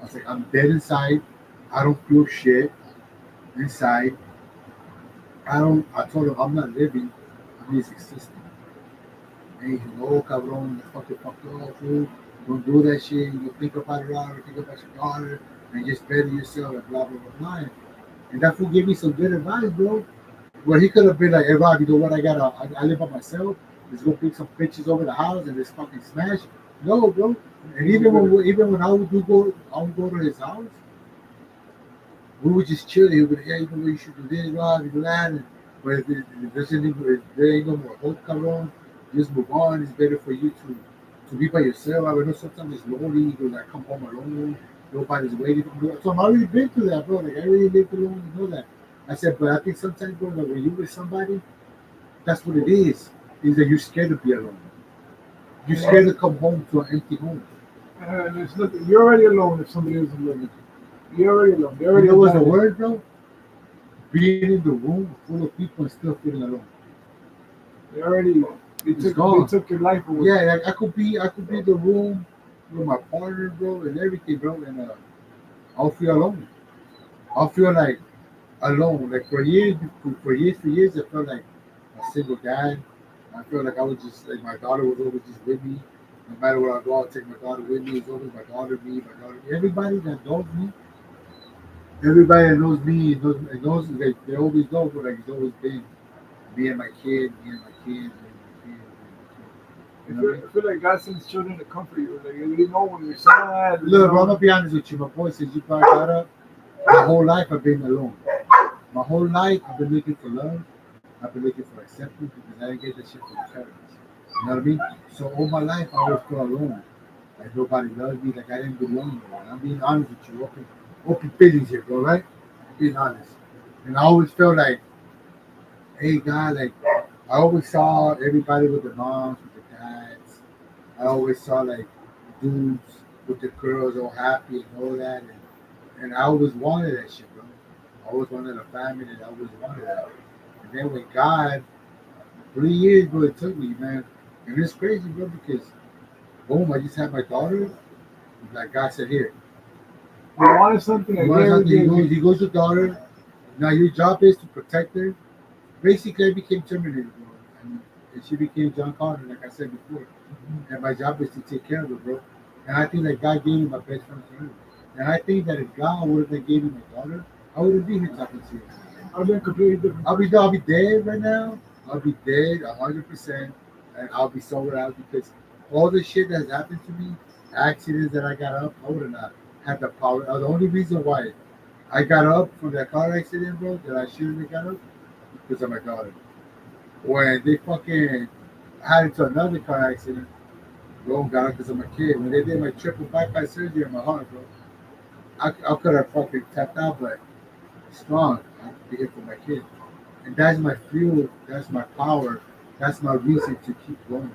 I was like, I'm dead inside. I don't feel shit inside. I don't. I told him I'm not living. I'm just existing. And he's like, oh, cabrón, that's fucking fucked up, fool. Don't do that shit. You think about it, Robert. Think about your daughter, and just better yourself, and blah blah blah blah. And that fool gave me some good advice, bro. Where he could have been like, hey, Rob, you know what? I live by myself. Let's go pick some bitches over the house and let's fucking smash. No, bro. And even when I would go to his house, we would just chill. He would be like, yeah, you know what? You should do this, Rob. You do that. And, but if there ain't no more hope, come on, just move on. It's better for you to be by yourself. I know sometimes it's lonely. You go like come home alone. Nobody's waiting for you. So I've already been through that, bro. Like I already lived alone. You know that. I said, but I think sometimes, bro, like when you're with somebody, that's what it is. Is that you're scared to be alone. You're scared to come home to an empty home. And it's nothing. You're already alone if somebody isn't living. You're already alone. They're You already know what's the abandoned. word, bro? Being in the room full of people and still feeling alone. They already It's gone. they took your life away. Yeah, like I could be in the room with my partner, bro, and everything, bro, and I'll feel alone. I'll feel like alone. Like for years, I felt like a single dad. I felt like I was just like my daughter was always just with me. No matter where I go, I'll take my daughter with me. It's always my daughter. Everybody that knows me, everybody that knows me, knows like they always know, but like it's always been me and my kid, me and my kid, me and my kid, me and my kid. You know what I mean? I feel like God sends children to comfort you. Like you know when you're sad. Look, bro, I'm gonna be honest with you. My boy, since you brought that up, my whole life I've been alone. My whole life I've been looking for love. I've been looking for acceptance because I didn't get that shit from my parents. You know what I mean? So all my life I always felt alone. Like nobody loved me, like I didn't belong nowhere. I'm being honest with you. Open feelings here, bro, right? Being honest. And I always felt like, hey God, like I always saw everybody with the moms, with the dads. I always saw like dudes with the girls all happy and all that and I always wanted that shit, bro. I always wanted a family and I always wanted that. And then when God, 3 years, bro, it took me, man. And it's crazy, bro, because boom, I just had my daughter. Like God said, here, You wanted something. you I want gave something? it. He goes to daughter. Now your job is to protect her. Basically, I became Terminator, bro. And she became John Connor, like I said before. And my job is to take care of her, bro. And I think that God gave me my best friend for her. And I think that if God would have gave me my daughter, I wouldn't be here talking to you. I've been completely different. I'll be dead right now. I'll be dead 100%, and I'll be sober out because all the shit that's happened to me, accidents that I got up, I would have not had the power. The only reason why I got up from that car accident, bro, that I shouldn't have got up, because of my daughter. When they fucking had into another car accident, bro, got up because of my kid. When they did my triple bypass surgery on my heart, bro, I could have fucking tapped out, but strong. I have to be here for my kid. And that's my fuel, that's my power, that's my reason to keep going.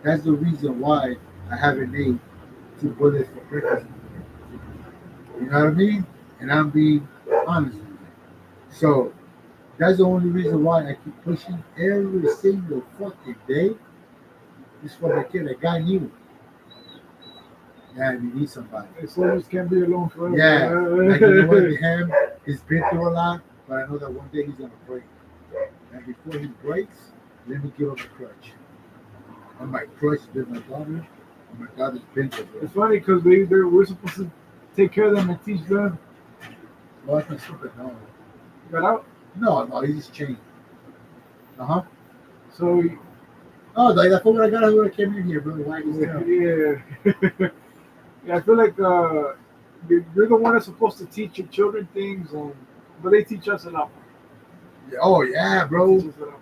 That's the reason why I haven't ate 2 bullets for breakfast. You know what I mean? And I'm being honest with you. So that's the only reason why I keep pushing every single fucking day. Is for the kid. Like God knew. Man, you need somebody. Soldiers can't be alone forever. Yeah. Like you know what, him, he's been through a lot, but I know that one day he's gonna break. And before he breaks, let me give him a crutch. On my crutch is my daughter, and my daughter's Binta, bro. It's funny because we're supposed to take care of them and teach them. Well, that's not stupid, no. Got out. No, he's just chained. Uh-huh. So Oh, like, that's what I got when I came in here, bro. Why is yeah, that? yeah. I feel like you're the one that's supposed to teach your children things, but they teach us enough. Oh, yeah, They bro. teach us enough.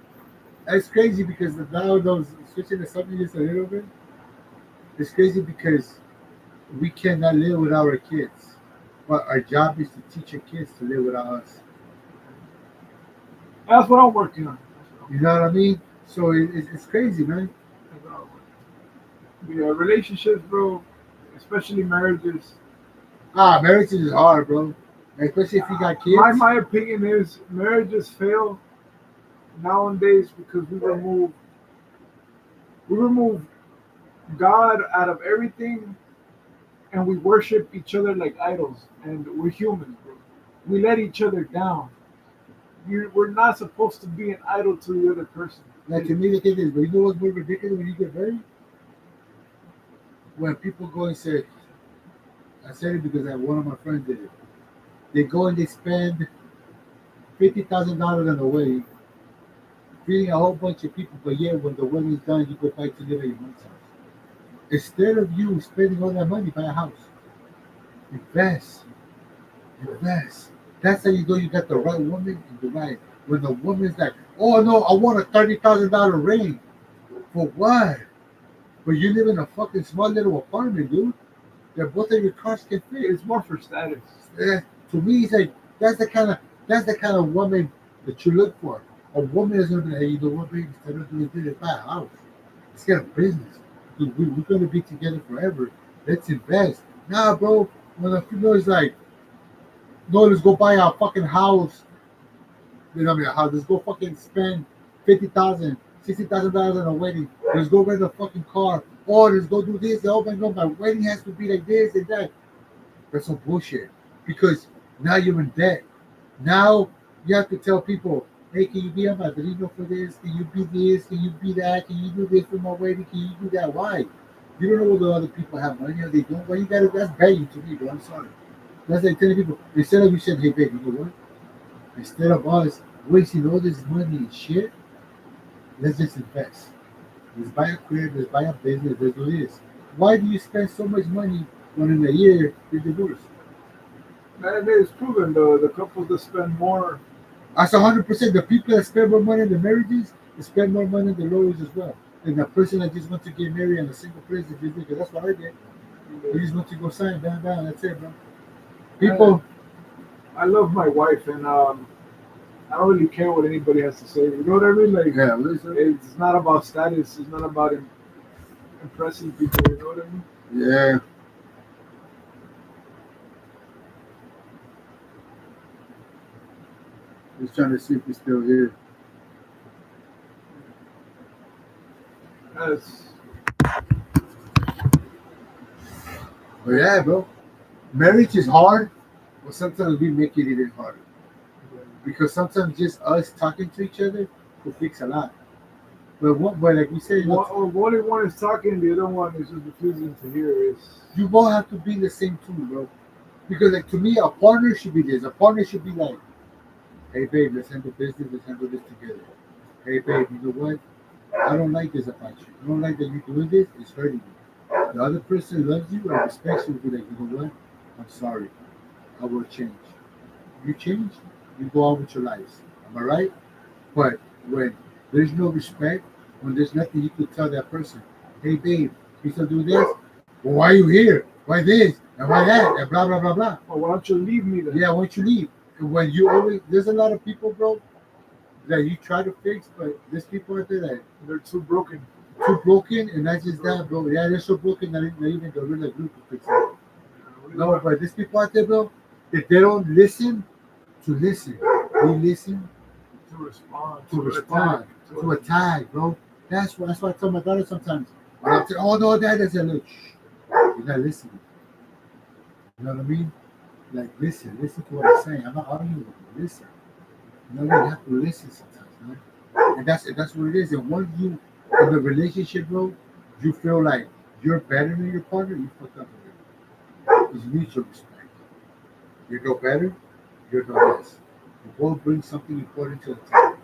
That's crazy because now those switching to something just a little bit. It's crazy because we cannot live without our kids. But our job is to teach our kids to live without us. That's what I'm working on. You know what I mean? So it's crazy, man. That's what I'm working on. Yeah, relationships, bro, especially marriages. Marriage is hard, bro. Especially if you got My kids. my opinion is marriages fail nowadays because we remove God out of everything, and we worship each other like idols, and we're humans, bro. We let each other down. We're not supposed to be an idol to the other person. Like to me, the thing is, but you know what's more ridiculous when you get married? When people go and say, I said it because one of my friends did it. They go and they spend $50,000 on the wedding, feeding a whole bunch of people, but yet when the wedding's done, you go back to live at your mom's house. Instead of you spending all that money, buy a house. Invest. Invest. That's how you know you got the right woman and the right. When the woman's like, oh no, I want a $30,000 ring. For what? But you live in a fucking small little apartment, dude. That both of your cars can fit. It's more for status. Eh, to me, it's like that's the kind of woman that you look for. A woman is gonna be like, hey, you know what, baby? Instead of doing this, buy a house. Let's get a business. Dude, we're gonna be together forever. Let's invest. Nah, bro. When a female is like, no, let's go buy a fucking house. You know what I mean? How let's go fucking spend 50,000, $60,000 on a wedding. Let's go rent a fucking car. Oh, let's go do this. Oh my god, my wedding has to be like this and that. That's some bullshit. Because now you're in debt. Now you have to tell people, hey, can you be a madrino for this? Can you be this? Can you be that? Can you do this for my wedding? Can you do that? Why? You don't know whether other people have money or they don't. Well, you gotta, that's begging to me, bro. I'm sorry. That's like telling people, instead of you said, hey, baby, you know what? Instead of us wasting all this money and shit, let's just invest. Let's buy a crib, let's buy a business, let's do this. Why do you spend so much money when in a year you're divorced? And it's proven the couples that spend more. That's 100%. The people that spend more money in the marriages, they spend more money in the lawyers as well. And the person that just wants to get married in a single place, because that's what I did. You just want to go sign, bam, bam, that's it, bro. People, I love my wife, and I don't really care what anybody has to say. You know what I mean? Like, yeah, listen. it's not about status. It's not about impressing people. You know what I mean? Yeah. Just trying to see if he's still here. That's But yeah, bro. Marriage is hard, but sometimes we make it even harder. Because sometimes just us talking to each other will fix a lot. But like we said, only one is talking, the other one is just refusing to hear. You both have to be in the same tune, bro. Because like to me, a partner should be this. A partner should be like, hey babe, let's handle business, let's handle this together. Hey babe, you know what? I don't like this about you. I don't like that you're doing this, it's hurting you. The other person loves you and respects you, be like, you know what? I'm sorry. I will change. You change, you go on with your lives. Am I right? But when there's no respect, when there's nothing you could tell that person, hey babe, you still do this? Well, why are you here? Why this? And why that? And blah blah blah blah. Well, why don't you leave me then? Yeah, why don't you leave? And when you always there's a lot of people, bro, that you try to fix, but there's people out there that They're too broken. too broken, and that's just that, bro. Yeah, they're so broken that not even the real group will fix it. No, but there's people out there, bro, if they don't listen to listen, they listen To respond. to respond, to attack, bro. That's why I tell my daughter sometimes. When I say, oh no, that doesn't look. Shh, you're not listening. You know what I mean? Like listen to what I'm saying. I'm not arguing with you. Listen. You know, you have to listen sometimes, man. And that's what it is. And once you in the relationship, bro, you feel like you're better than your partner, you fuck up with it. It's mutual respect. You're no better, you're no less. You both bring something important to the table.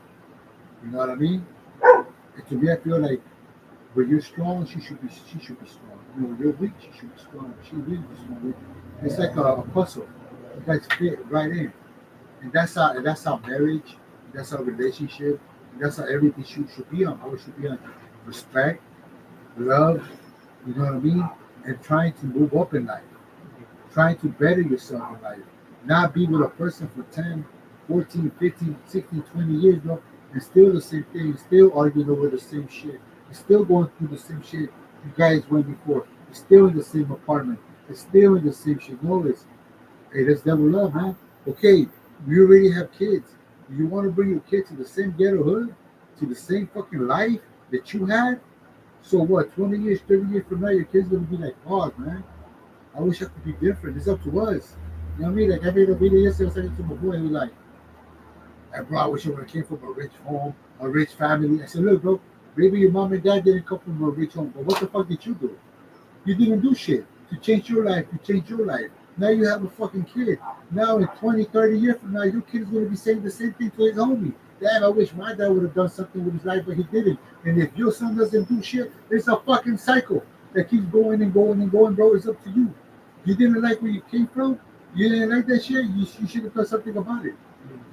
You know what I mean? And to me, I feel like when you're strong, she should be strong. You know, when you're weak, she should be strong. She really be strong. It's like a puzzle. You guys fit right in. And that's how marriage, that's how relationship, that's how everything should be on. How it should be on respect, love, you know what I mean? And trying to move up in life, trying to better yourself in life. Not be with a person for 10, 14, 15, 16, 20 years, bro, and still the same thing, still arguing over the same shit. It's still going through the same shit you guys went before. It's still in the same apartment. It's still in the same shit. No, it's hey, that's devil love, man. Okay, you already have kids. You want to bring your kids to the same ghetto hood, to the same fucking life that you had? So what? 20 years, 30 years from now, your kids gonna be like, "Oh, man, I wish I could be different." It's up to us. You know what I mean? Like I made a video yesterday. I was talking to my boy. He was like, "Hey, bro, I wish I would have came from a rich home, a rich family." I said, "Look, bro, maybe your mom and dad didn't come from a rich home, but what the fuck did you do? You didn't do shit to change your life, to change your life. Now you have a fucking kid. Now in 20, 30 years from now, your kid's going to be saying the same thing to his homie. Damn, I wish my dad would have done something with his life, but he didn't. And if your son doesn't do shit, it's a fucking cycle that keeps going and going and going, bro. It's up to you. You didn't like where you came from? You didn't like that shit? You should have done something about it.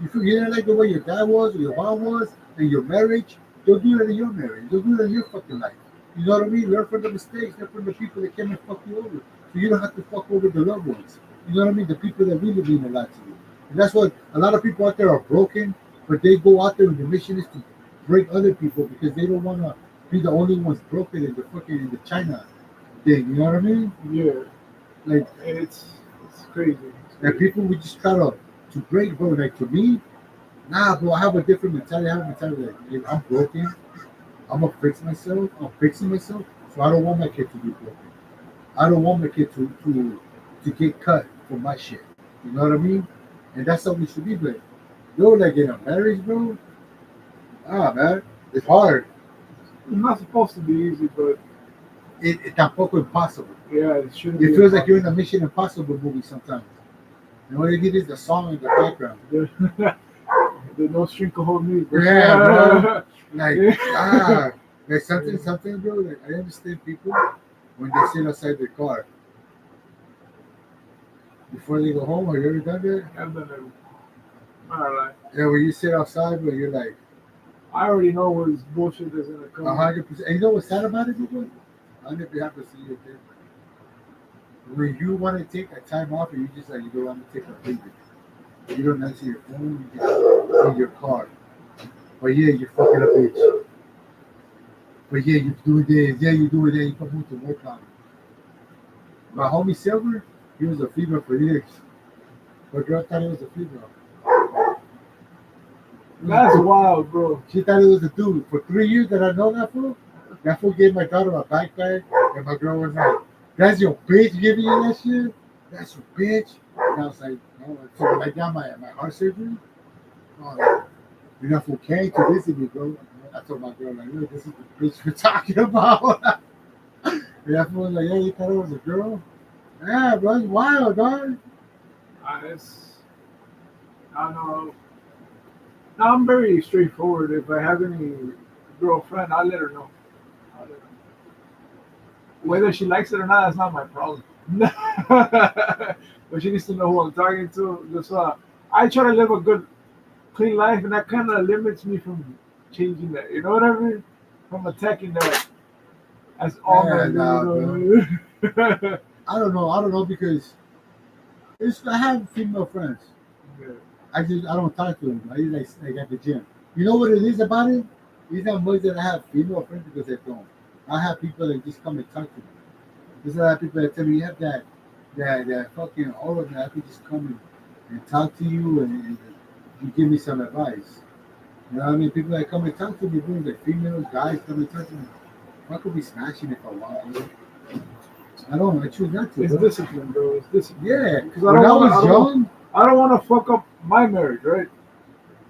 You didn't like the way your dad was or your mom was and your marriage? Don't do that in your marriage. Don't do that in your fucking life. You know what I mean? Learn from the mistakes, learn from the people that came and fuck you over. So you don't have to fuck over the loved ones. You know what I mean? The people that really mean a lot to you. And that's what a lot of people out there are broken, but they go out there and the mission is to break other people because they don't want to be the only ones broken in the fucking in the China thing. You know what I mean? Yeah, Like, it's crazy. and people we just try to break, bro. Like to me, nah, bro. I have a different mentality. I have a mentality like if I'm broken, I'm gonna fix myself. I'm fixing myself, so I don't want my kid to be broken. I don't want my kid to get cut for my shit. You know what I mean? And that's how we should be, but yo, like in a marriage, bro. Ah, man, it's hard. It's not supposed to be easy, but It tampoco impossible. yeah, it shouldn't It be. feels like you're in a Mission Impossible movie sometimes. And all you get is the song in the background. The no string can hold me. Bro. Yeah, bro. Like, Yeah. like something, bro. Like I understand people when they sit outside their car before they go home. Have you ever done that? I've done it. Alright. Yeah, when you sit outside, but you're like I already know where this bullshit is gonna come. 100%. And you know what's sad about it, people? I don't know if you have to see it there. When you want to take a time off, and you just like you don't want to take a break. You don't answer your phone. You just in your car. But yeah, you're fucking a bitch. But yeah, you do this. Yeah, you do it. Yeah, you come home to work on it. My homie Silver, he was a female for years. But girl thought he was a female. That's wild, bro. She thought it was a dude. For 3 years that I know that fool gave my daughter a backpack, and my girl was like, "That's your bitch giving you that shit? That's your bitch." And I was like, "No." So when I got my heart surgery, oh, you know, fool came to visit me, bro. I told my girl, like, "Look, this is the bitch we're talking about." And that fool was like, "Yeah, you thought it was a girl?" Yeah, bro, it's wild, dog. I don't know. Now, I'm very straightforward. If I have any girlfriend, I'll let her know. I'll let her know. Whether she likes it or not, that's not my problem. But she needs to know who I'm talking to. Just, I try to live a good, clean life, and that kind of limits me from changing that. You know what I mean? From attacking that. That's all Yeah, I nah, do. I don't know because I have female friends. I don't talk to them. I like at the gym. You know what it is about it? It's not much that I have female friends because I don't. I have people that just come and talk to me. There's a lot of people that tell me you have that fucking all of that. I could just come and talk to you and you give me some advice. You know what I mean? People that come and talk to me, bro, like females, guys come and talk to me. I could be smashing it for a while. You know? I don't. I choose not to. It's Bro. discipline, bro. It's discipline. Yeah, Because when I was young, I don't want to fuck up my marriage, right?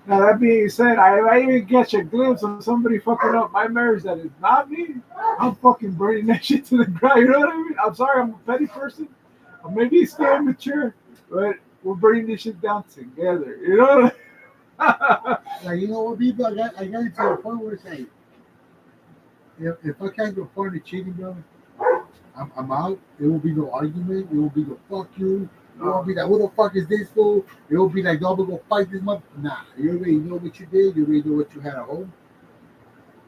Now that being said, I even get a glimpse of somebody fucking up my marriage that is not me. I'm fucking burning that shit to the ground. You know what I mean? I'm sorry, I'm a petty person. Or maybe it's still immature, but we're burning this shit down together. You know? like you know what, people, I got into a point where it's like, if I can't go partner cheating, bro, I'm out. There will be no argument. It will be no fuck you. It won't be like, who the fuck is this fool? It will be like, no, we're gonna fight this month. Nah, you already know what you did. You already know what you had at home.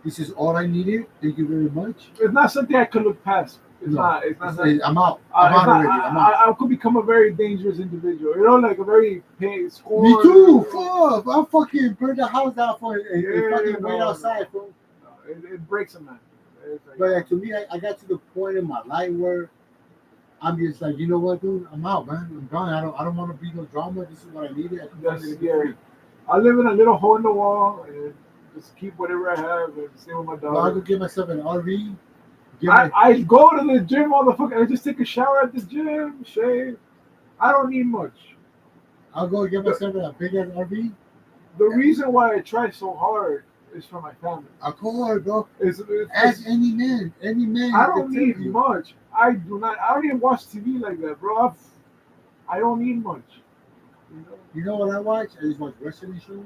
This is all I needed. Thank you very much. It's not something I could look past. It's No, not. It's not. I'm out. I'm out already. I'm out. I could become a very dangerous individual. You know, like a very scorned. Me too. Fuck. I'll fucking burn the house down for it and Yeah, fucking wait no, outside, bro. No, it breaks a man. It's like, But like, to me, I got to the point in my life where I'm just like, you know what, dude? I'm out, man. I'm done. I don't want to be no drama. This is what I needed. I can That's finally be scary. free. I live in a little hole in the wall and just keep whatever I have and stay with my Well, I dog. could get myself an RV. Get my, I go to the gym, motherfucker. I just take a shower at the gym, shave. I don't need much. I'll go get myself a big ass RV. The reason why I try so hard is for my family. I'll call her, bro. It's, Ask any man. Any man. I can don't tell need you. much. I do not. I don't even watch TV like that, bro. I don't need much. You know? You know what I watch? I just watch wrestling shows.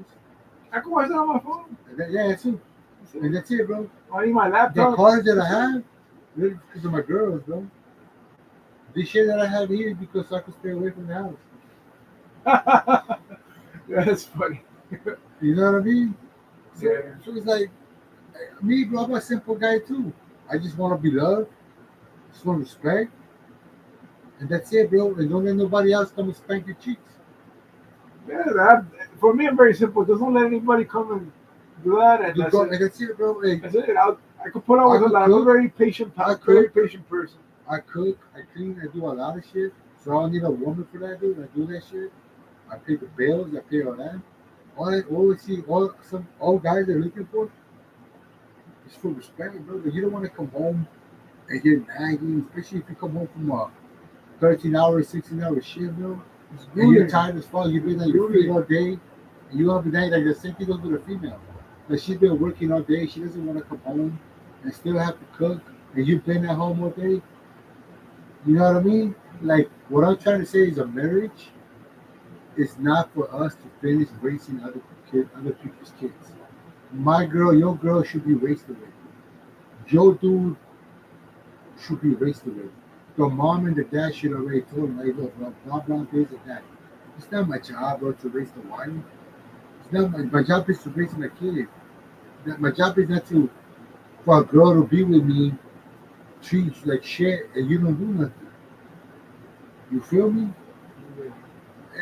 I can watch that on my phone. Yeah, that's it. And that's it, bro. I need my The laptop. cars that I have, really because of my girls, bro. The shit that I have here is because I can stay away from the house. That's funny. You know what I mean? So, Yeah. so it's like, me, bro, I'm a simple guy too. I just want to be loved, just want respect, and that's it, bro. And don't let nobody else come and spank your cheeks. Yeah, for me, I'm very simple. Just don't let anybody come and do that, and that's And it. that's it, bro. Like, That's it. I could put out with I a lot. could I'm a very patient, I very could. patient person. I cook, I clean, I do a lot of shit. So I don't need a woman for that, dude. I do that shit. I pay the bills, I pay all that. All guys are looking for is for respect, bro. You don't want to come home and get nagging, especially if you come home from a 13-hour, 16-hour shift, bro. It's And you're grueling. tired as fuck. You've been on your feet all day, and you have a day like the same thing goes with a female. Like she's been working all day, she doesn't want to come home and still have to cook, and you've been at home all day. You know what I mean? Like what I'm trying to say is a marriage is not for us to finish raising other people's kids. My girl, your girl should be raised the way. Your dude should be raised the way. The mom and the dad should already told him, hey, look, blah, blah, this and that. It's not my job, bro, to raise the wife. It's not my job is to raise my kid. My job is not to for a girl to be with me, treat you like shit, and you don't do nothing. You feel me?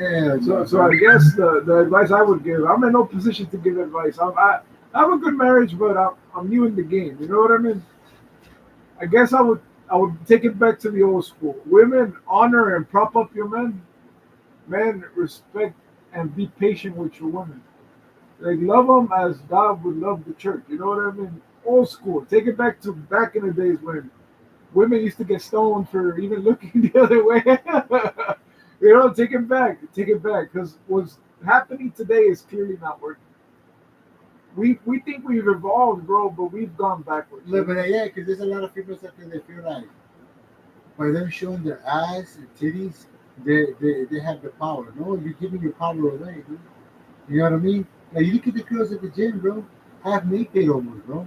Yeah. So I guess the advice I would give, I'm in no position to give advice. I have a good marriage, but I'm new in the game. You know what I mean? I guess I would take it back to the old school. Women honor and prop up your men. Men respect and be patient with your women. Like love them as God would love the church. You know what I mean? Old school. Take it back to back in the days when women used to get stoned for even looking the other way. You know, take it back, because what's happening today is clearly not working. We think we've evolved, bro, but we've gone backwards. Look, but yeah, because there's a lot of people out there that feel like by them showing their ass and titties, they have the power. No, you're giving your power away, dude. You know what I mean? Like you look at the girls at the gym, bro, half naked almost, bro.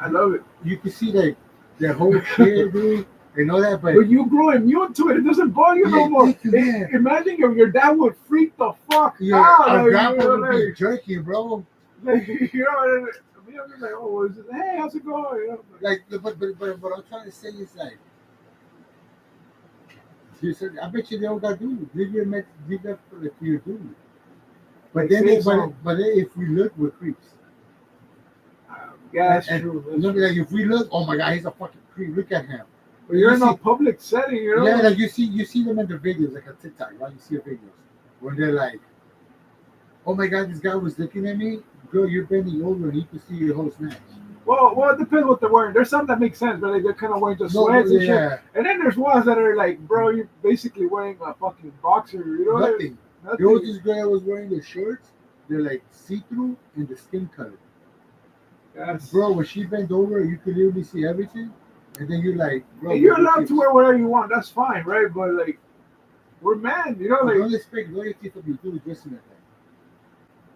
I love it. You can see like their whole shit, dude, and all that. But But you grow immune to it. It doesn't bother you no Yeah, more. thank you, man. Imagine your dad would freak the fuck yeah, out. our Like, grandpa you know, would be like, jerking, bro. like, you know, and I'm just like, oh, it's just, hey, how's it going? You know, Like, but what I'm trying to say is like, I bet you they all got dudes. Leave that for your dude. But Like, then, say so. but then if we look, we're creeps. yeah, that's And true. you know, like if we look, oh my god, he's a fucking creep. Look at him. But you're you in a see- public setting, you know. Yeah, like you see them in the videos, like on TikTok, right? You see the videos when they're like, "Oh my God, this guy was looking at me." Girl, you're bending over and you can see your whole snatch. Well, it depends what they're wearing. There's some that make sense, but like they're kind of wearing just No, sweats and shit. yeah, And then there's ones that are like, bro, you're basically wearing a fucking boxer. You know what I mean? nothing. There was this girl that was wearing the shorts. They're like see-through and the skin color. Yes. Bro, when she bent over, you could literally see everything. And then you're like, bro, And you're look allowed at to this. wear whatever you want. That's fine, right? But like, we're men, you know, like. Don't expect loyalty from your dude dressing like that.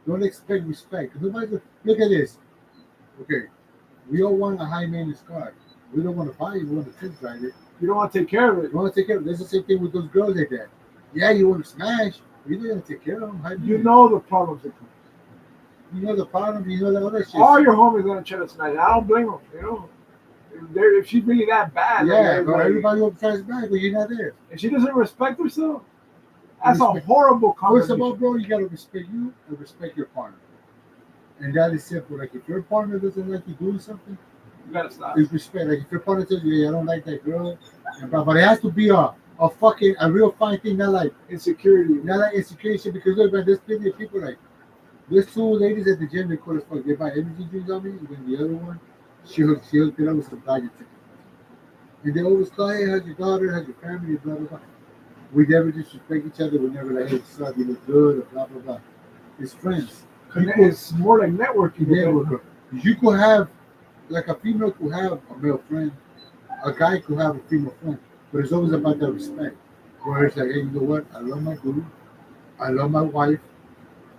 Don't expect respect. Nobody. Look at this. Okay, we all want a high maintenance car. We don't want to buy it. We want to test drive it. You don't want to take care of We it. want to take care of it. That's the same thing with those girls like that. Yeah, you want to smash. But you're not gonna take care of them. How do You know the problems that come. You know the problem. You know the other shit. All your homies gonna try to smash. I don't blame them. You know, if she's really that bad, Yeah, like, bro. like, Everybody else tries back, but you're not there. if she doesn't respect herself, that's a Respect. horrible First of combination. all, bro, you gotta respect you and respect your partner. And that is simple. Like if your partner doesn't like you doing something, You gotta stop. it's respect. Like if your partner tells you, "Hey, I don't like that girl," and blah, but it has to be a fucking a real fine thing, Insecurity. not like insecurity. Because look, man, there's plenty of people like there's two ladies at the gym. They cool as fuck. They buy energy drinks on me, and then the other one, she hooked it up with some diet tickets. And they always call, "Hey, how's your daughter? How's your family?" Blah blah blah. We never disrespect each other. We never like, "Hey, son, you look good," or blah blah blah. It's friends. It's more like networking. Yeah, bro. You could have like a female could have a male friend, a guy could have a female friend, but it's always about that respect. Where it's like, hey, you know what? I love my dude. I love my wife.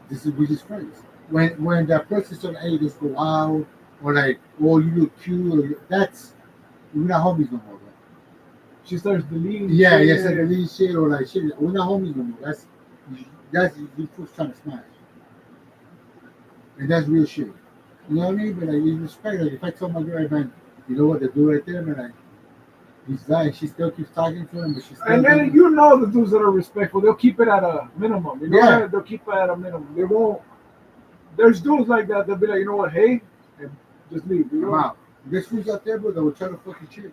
This is we just friends. When that person said, hey, let's go out, or like, oh, you look cute, or that's we're not homies no more, bro. She starts deleting. Yeah, shit. yes, like a little shit or like shit. We're not homies no more. That's you folks trying to smash, and that's real shit. You know what I mean? But like, you respect. Like, if I tell my girl, hey, man, you know what, the dude right there, man, like, he's lying. She still keeps talking to him, but she's still. And then you know the dudes that are respectful, they'll keep it at a minimum. You know, Yeah. they'll keep it at a minimum. They won't. There's dudes like that. They'll be like, you know what, hey, and just leave. You know? Come out. There's fools out there, bro, that will try to fucking chill.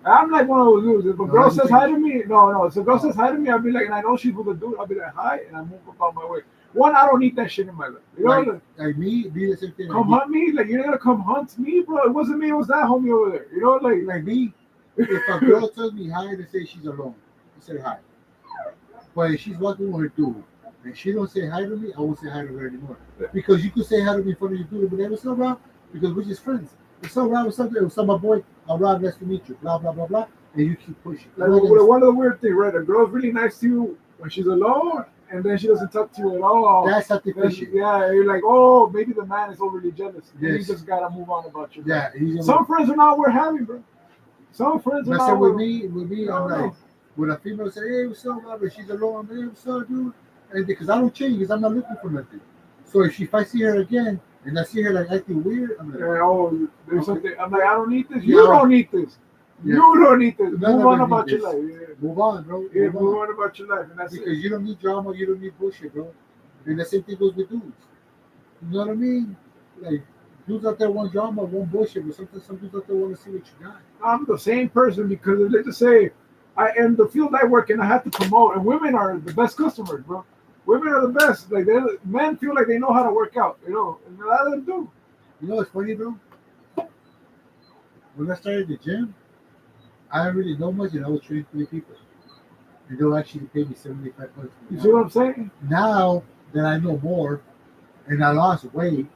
I'm like one of those dudes. If a No, girl you says think- hi to me, no. If a girl says hi to me, I'll be like, and I know she's with a dude, I'll be like, hi, and I move about my way. One, I don't need that shit in my life. You know, Like me, be the same thing. come hunt me, like you're gonna come hunt me, bro. It wasn't me, it was that homie over there. You know, Like me, if a girl tells me hi, they say she's alone. I say hi. But if she's walking with her dude, and she don't say hi to me, I won't say hi to her anymore. Because you could say hi to me in front of your dude, but hey, what's up, Rob? Because we're just friends. What's up, Rob? What's up, there? What's up, my boy? I'm Rob, nice to meet you. Blah, blah, blah, blah. And you keep pushing. like one of the weird things, right? A girl's really nice to you when she's alone, and then she doesn't talk to you at all. That's how they Then, push it. yeah, you're like, oh, maybe the man is overly jealous. Then you Yes. just gotta move on about your life. Yeah. He's Some friends are not worth having, bro. Some friends are That's not it with worth. me, No, I'm like, no. when a female say, hey, what's up, Robert? She's alone, hey, what's up, dude? And because I don't change, because I'm not looking for nothing. So if I see her again and I see her like acting weird, I'm like, Yeah, oh, there's Okay. something. I'm like, I don't need this. Yeah. You don't need this. Yeah. You don't need this. None Move of on us about need your this. life. move on, bro. Yeah, Move move on. on about your life, and that's Because it. you don't need drama, you don't need bullshit, bro. And the same thing goes with dudes. You know what I mean? Like, dudes out there want drama, want bullshit, but sometimes some dudes out there want to see what you got. I'm the same person because let's just say I am the field I work in. I have to promote, and women are the best customers, bro. Women are the best. Like men feel like they know how to work out, you know, and a lot of them do. You know what's funny, bro? When I started the gym, I didn't really know much, and I was training 3 people. And they'll actually pay me 75 bucks. You see what I'm saying? Now that I know more, and I lost weight,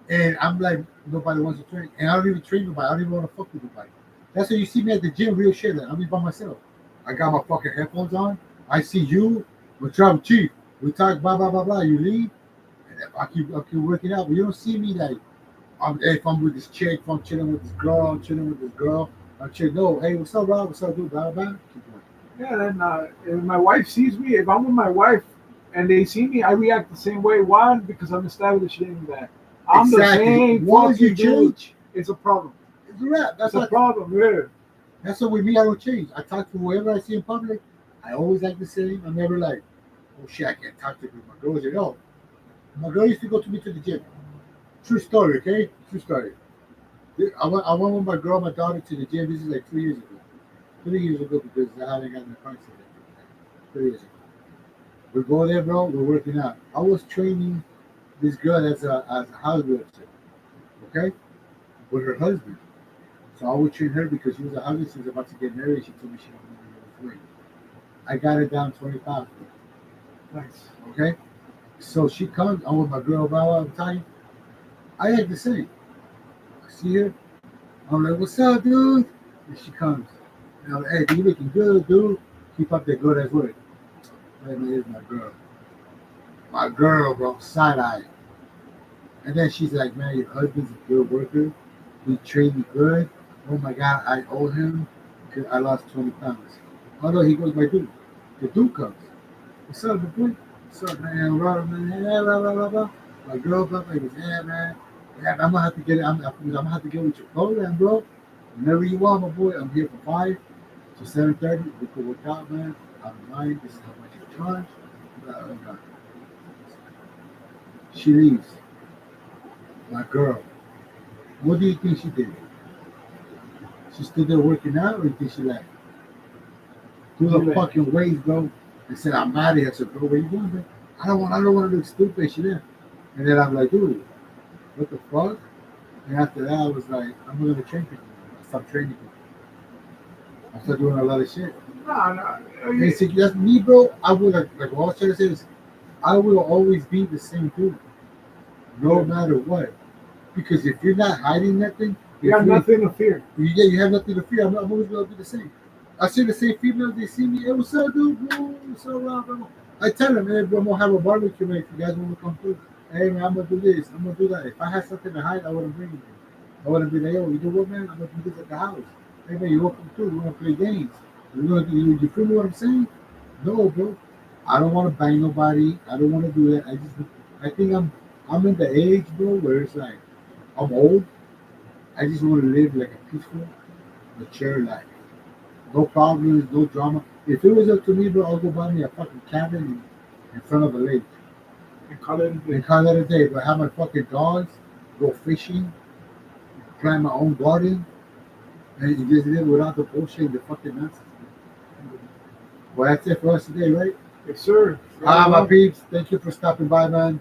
and I'm like, nobody wants to train, and I don't even train nobody. I don't even want to fuck with nobody. That's why you see me at the gym, real shit. Like, I'm by myself. I got my fucking headphones on. I see you. What's up, Chief? We talk blah blah blah blah. You leave, and I keep working out. But you don't see me like, if I'm with this chick, if I'm chilling with this girl, I'm chilling with this girl. I'm chilling. No, hey, what's up, Rob? What's up, dude? Blah blah. Keep going. Yeah. Then if my wife sees me, if I'm with my wife and they see me, I react the same way. Why? Because I'm establishing that I'm the same. Once you fucking dude. change, It's a problem. it's a wrap. That's It's a what. problem. Yeah. That's what with me. I don't change. I talk to whoever I see in public. I always act the same. I'm never like, oh shit, I can't talk to my girls. You know, my girl used to go to me to the gym. True story, okay? True story. I went with my girl, my daughter to the gym. This is like 3 years ago. 3 years ago because I haven't gotten a car accident. 3 years ago. We go there, bro. We're working out. I was training this girl as a house girl, okay, with her husband. So I would train her because she was a husband. She was about to get married. She told me she wanted to lose weight. I got her down 20 pounds. Nice. Okay? So she comes, I'm with my girl, blah, blah, I'm talking. I act the same. I see her. I'm like, what's up, dude? And she comes. And I'm like, hey, you looking good, dude. Keep up that good ass work. Hey, man, here's my girl. My girl, bro, side eye. And then she's like, man, your husband's a good worker. He trained me good. Oh my God, I owe him because I lost 20 pounds. Although he goes, my dude. The dude comes. What's up, my boy? What's up, man? Blah, blah, blah, blah, blah, blah, blah. My girl, blah, blah, goes, yeah, man. Yeah, I'm gonna have to get it. I'm gonna have to get with your program, bro. Whenever you want, my boy, I'm here from 5 to 7:30. We can work out, man. I'm lying. This is how much you charge. Blah, blah, blah. She leaves. My girl. What do you think she did? She stood there working out, or do you think she left? Threw the Left. fucking weights, bro, and said, "I'm out of here." I said, "Bro, where you going, man? I don't want to look stupid." She left, and then I'm like, "Dude, what the fuck?" And after that, I was like, "I'm not gonna train people. I stopped training people. I started doing a lot of shit." Nah. Basically, that's me, bro. I would like what I was trying to say is, I will always be the same dude, no Yeah. matter what. Because if you're not hiding nothing, You got nothing to fear. you have nothing to fear. I'm always gonna be the same. I see the same females. They see me. Hey, what's up, dude? Bro? What's up, bro? I tell them, hey, bro, I'm gonna have a barbecue, man. If you guys want to come through, hey, man, I'm gonna do this. I'm gonna do that. If I had something to hide, I wouldn't bring it. I wouldn't be like, yo, you know what, man? I'm gonna do this at the house. Hey, man, you welcome through. We wanna play games. You know, you feel what I'm saying? No, bro. I don't want to bang nobody. I don't want to do that. I think I'm in the age, bro, where it's like I'm old. I just want to live like a peaceful, mature life. No problems, no drama. If it was up to me, bro, I'll go buy me a fucking cabin in front of a lake And call it a day. and call it a day. But have my fucking dogs, go fishing, plant my own garden, and you just live without the bullshit, the fucking nonsense. Well, that's it for us today, right? Yes, sir. My peeps, thank you for stopping by, man,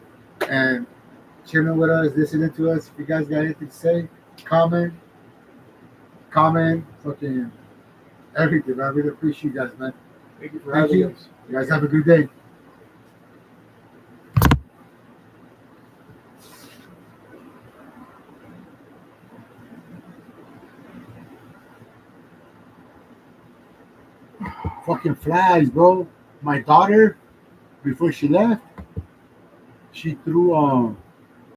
and chilling with us, listening to us. If you guys got anything to say, comment, fucking everything. I really appreciate you guys, man. Thank you for Thank having you. us. You guys have a good day. Fucking flies, bro. My daughter, before she left, she threw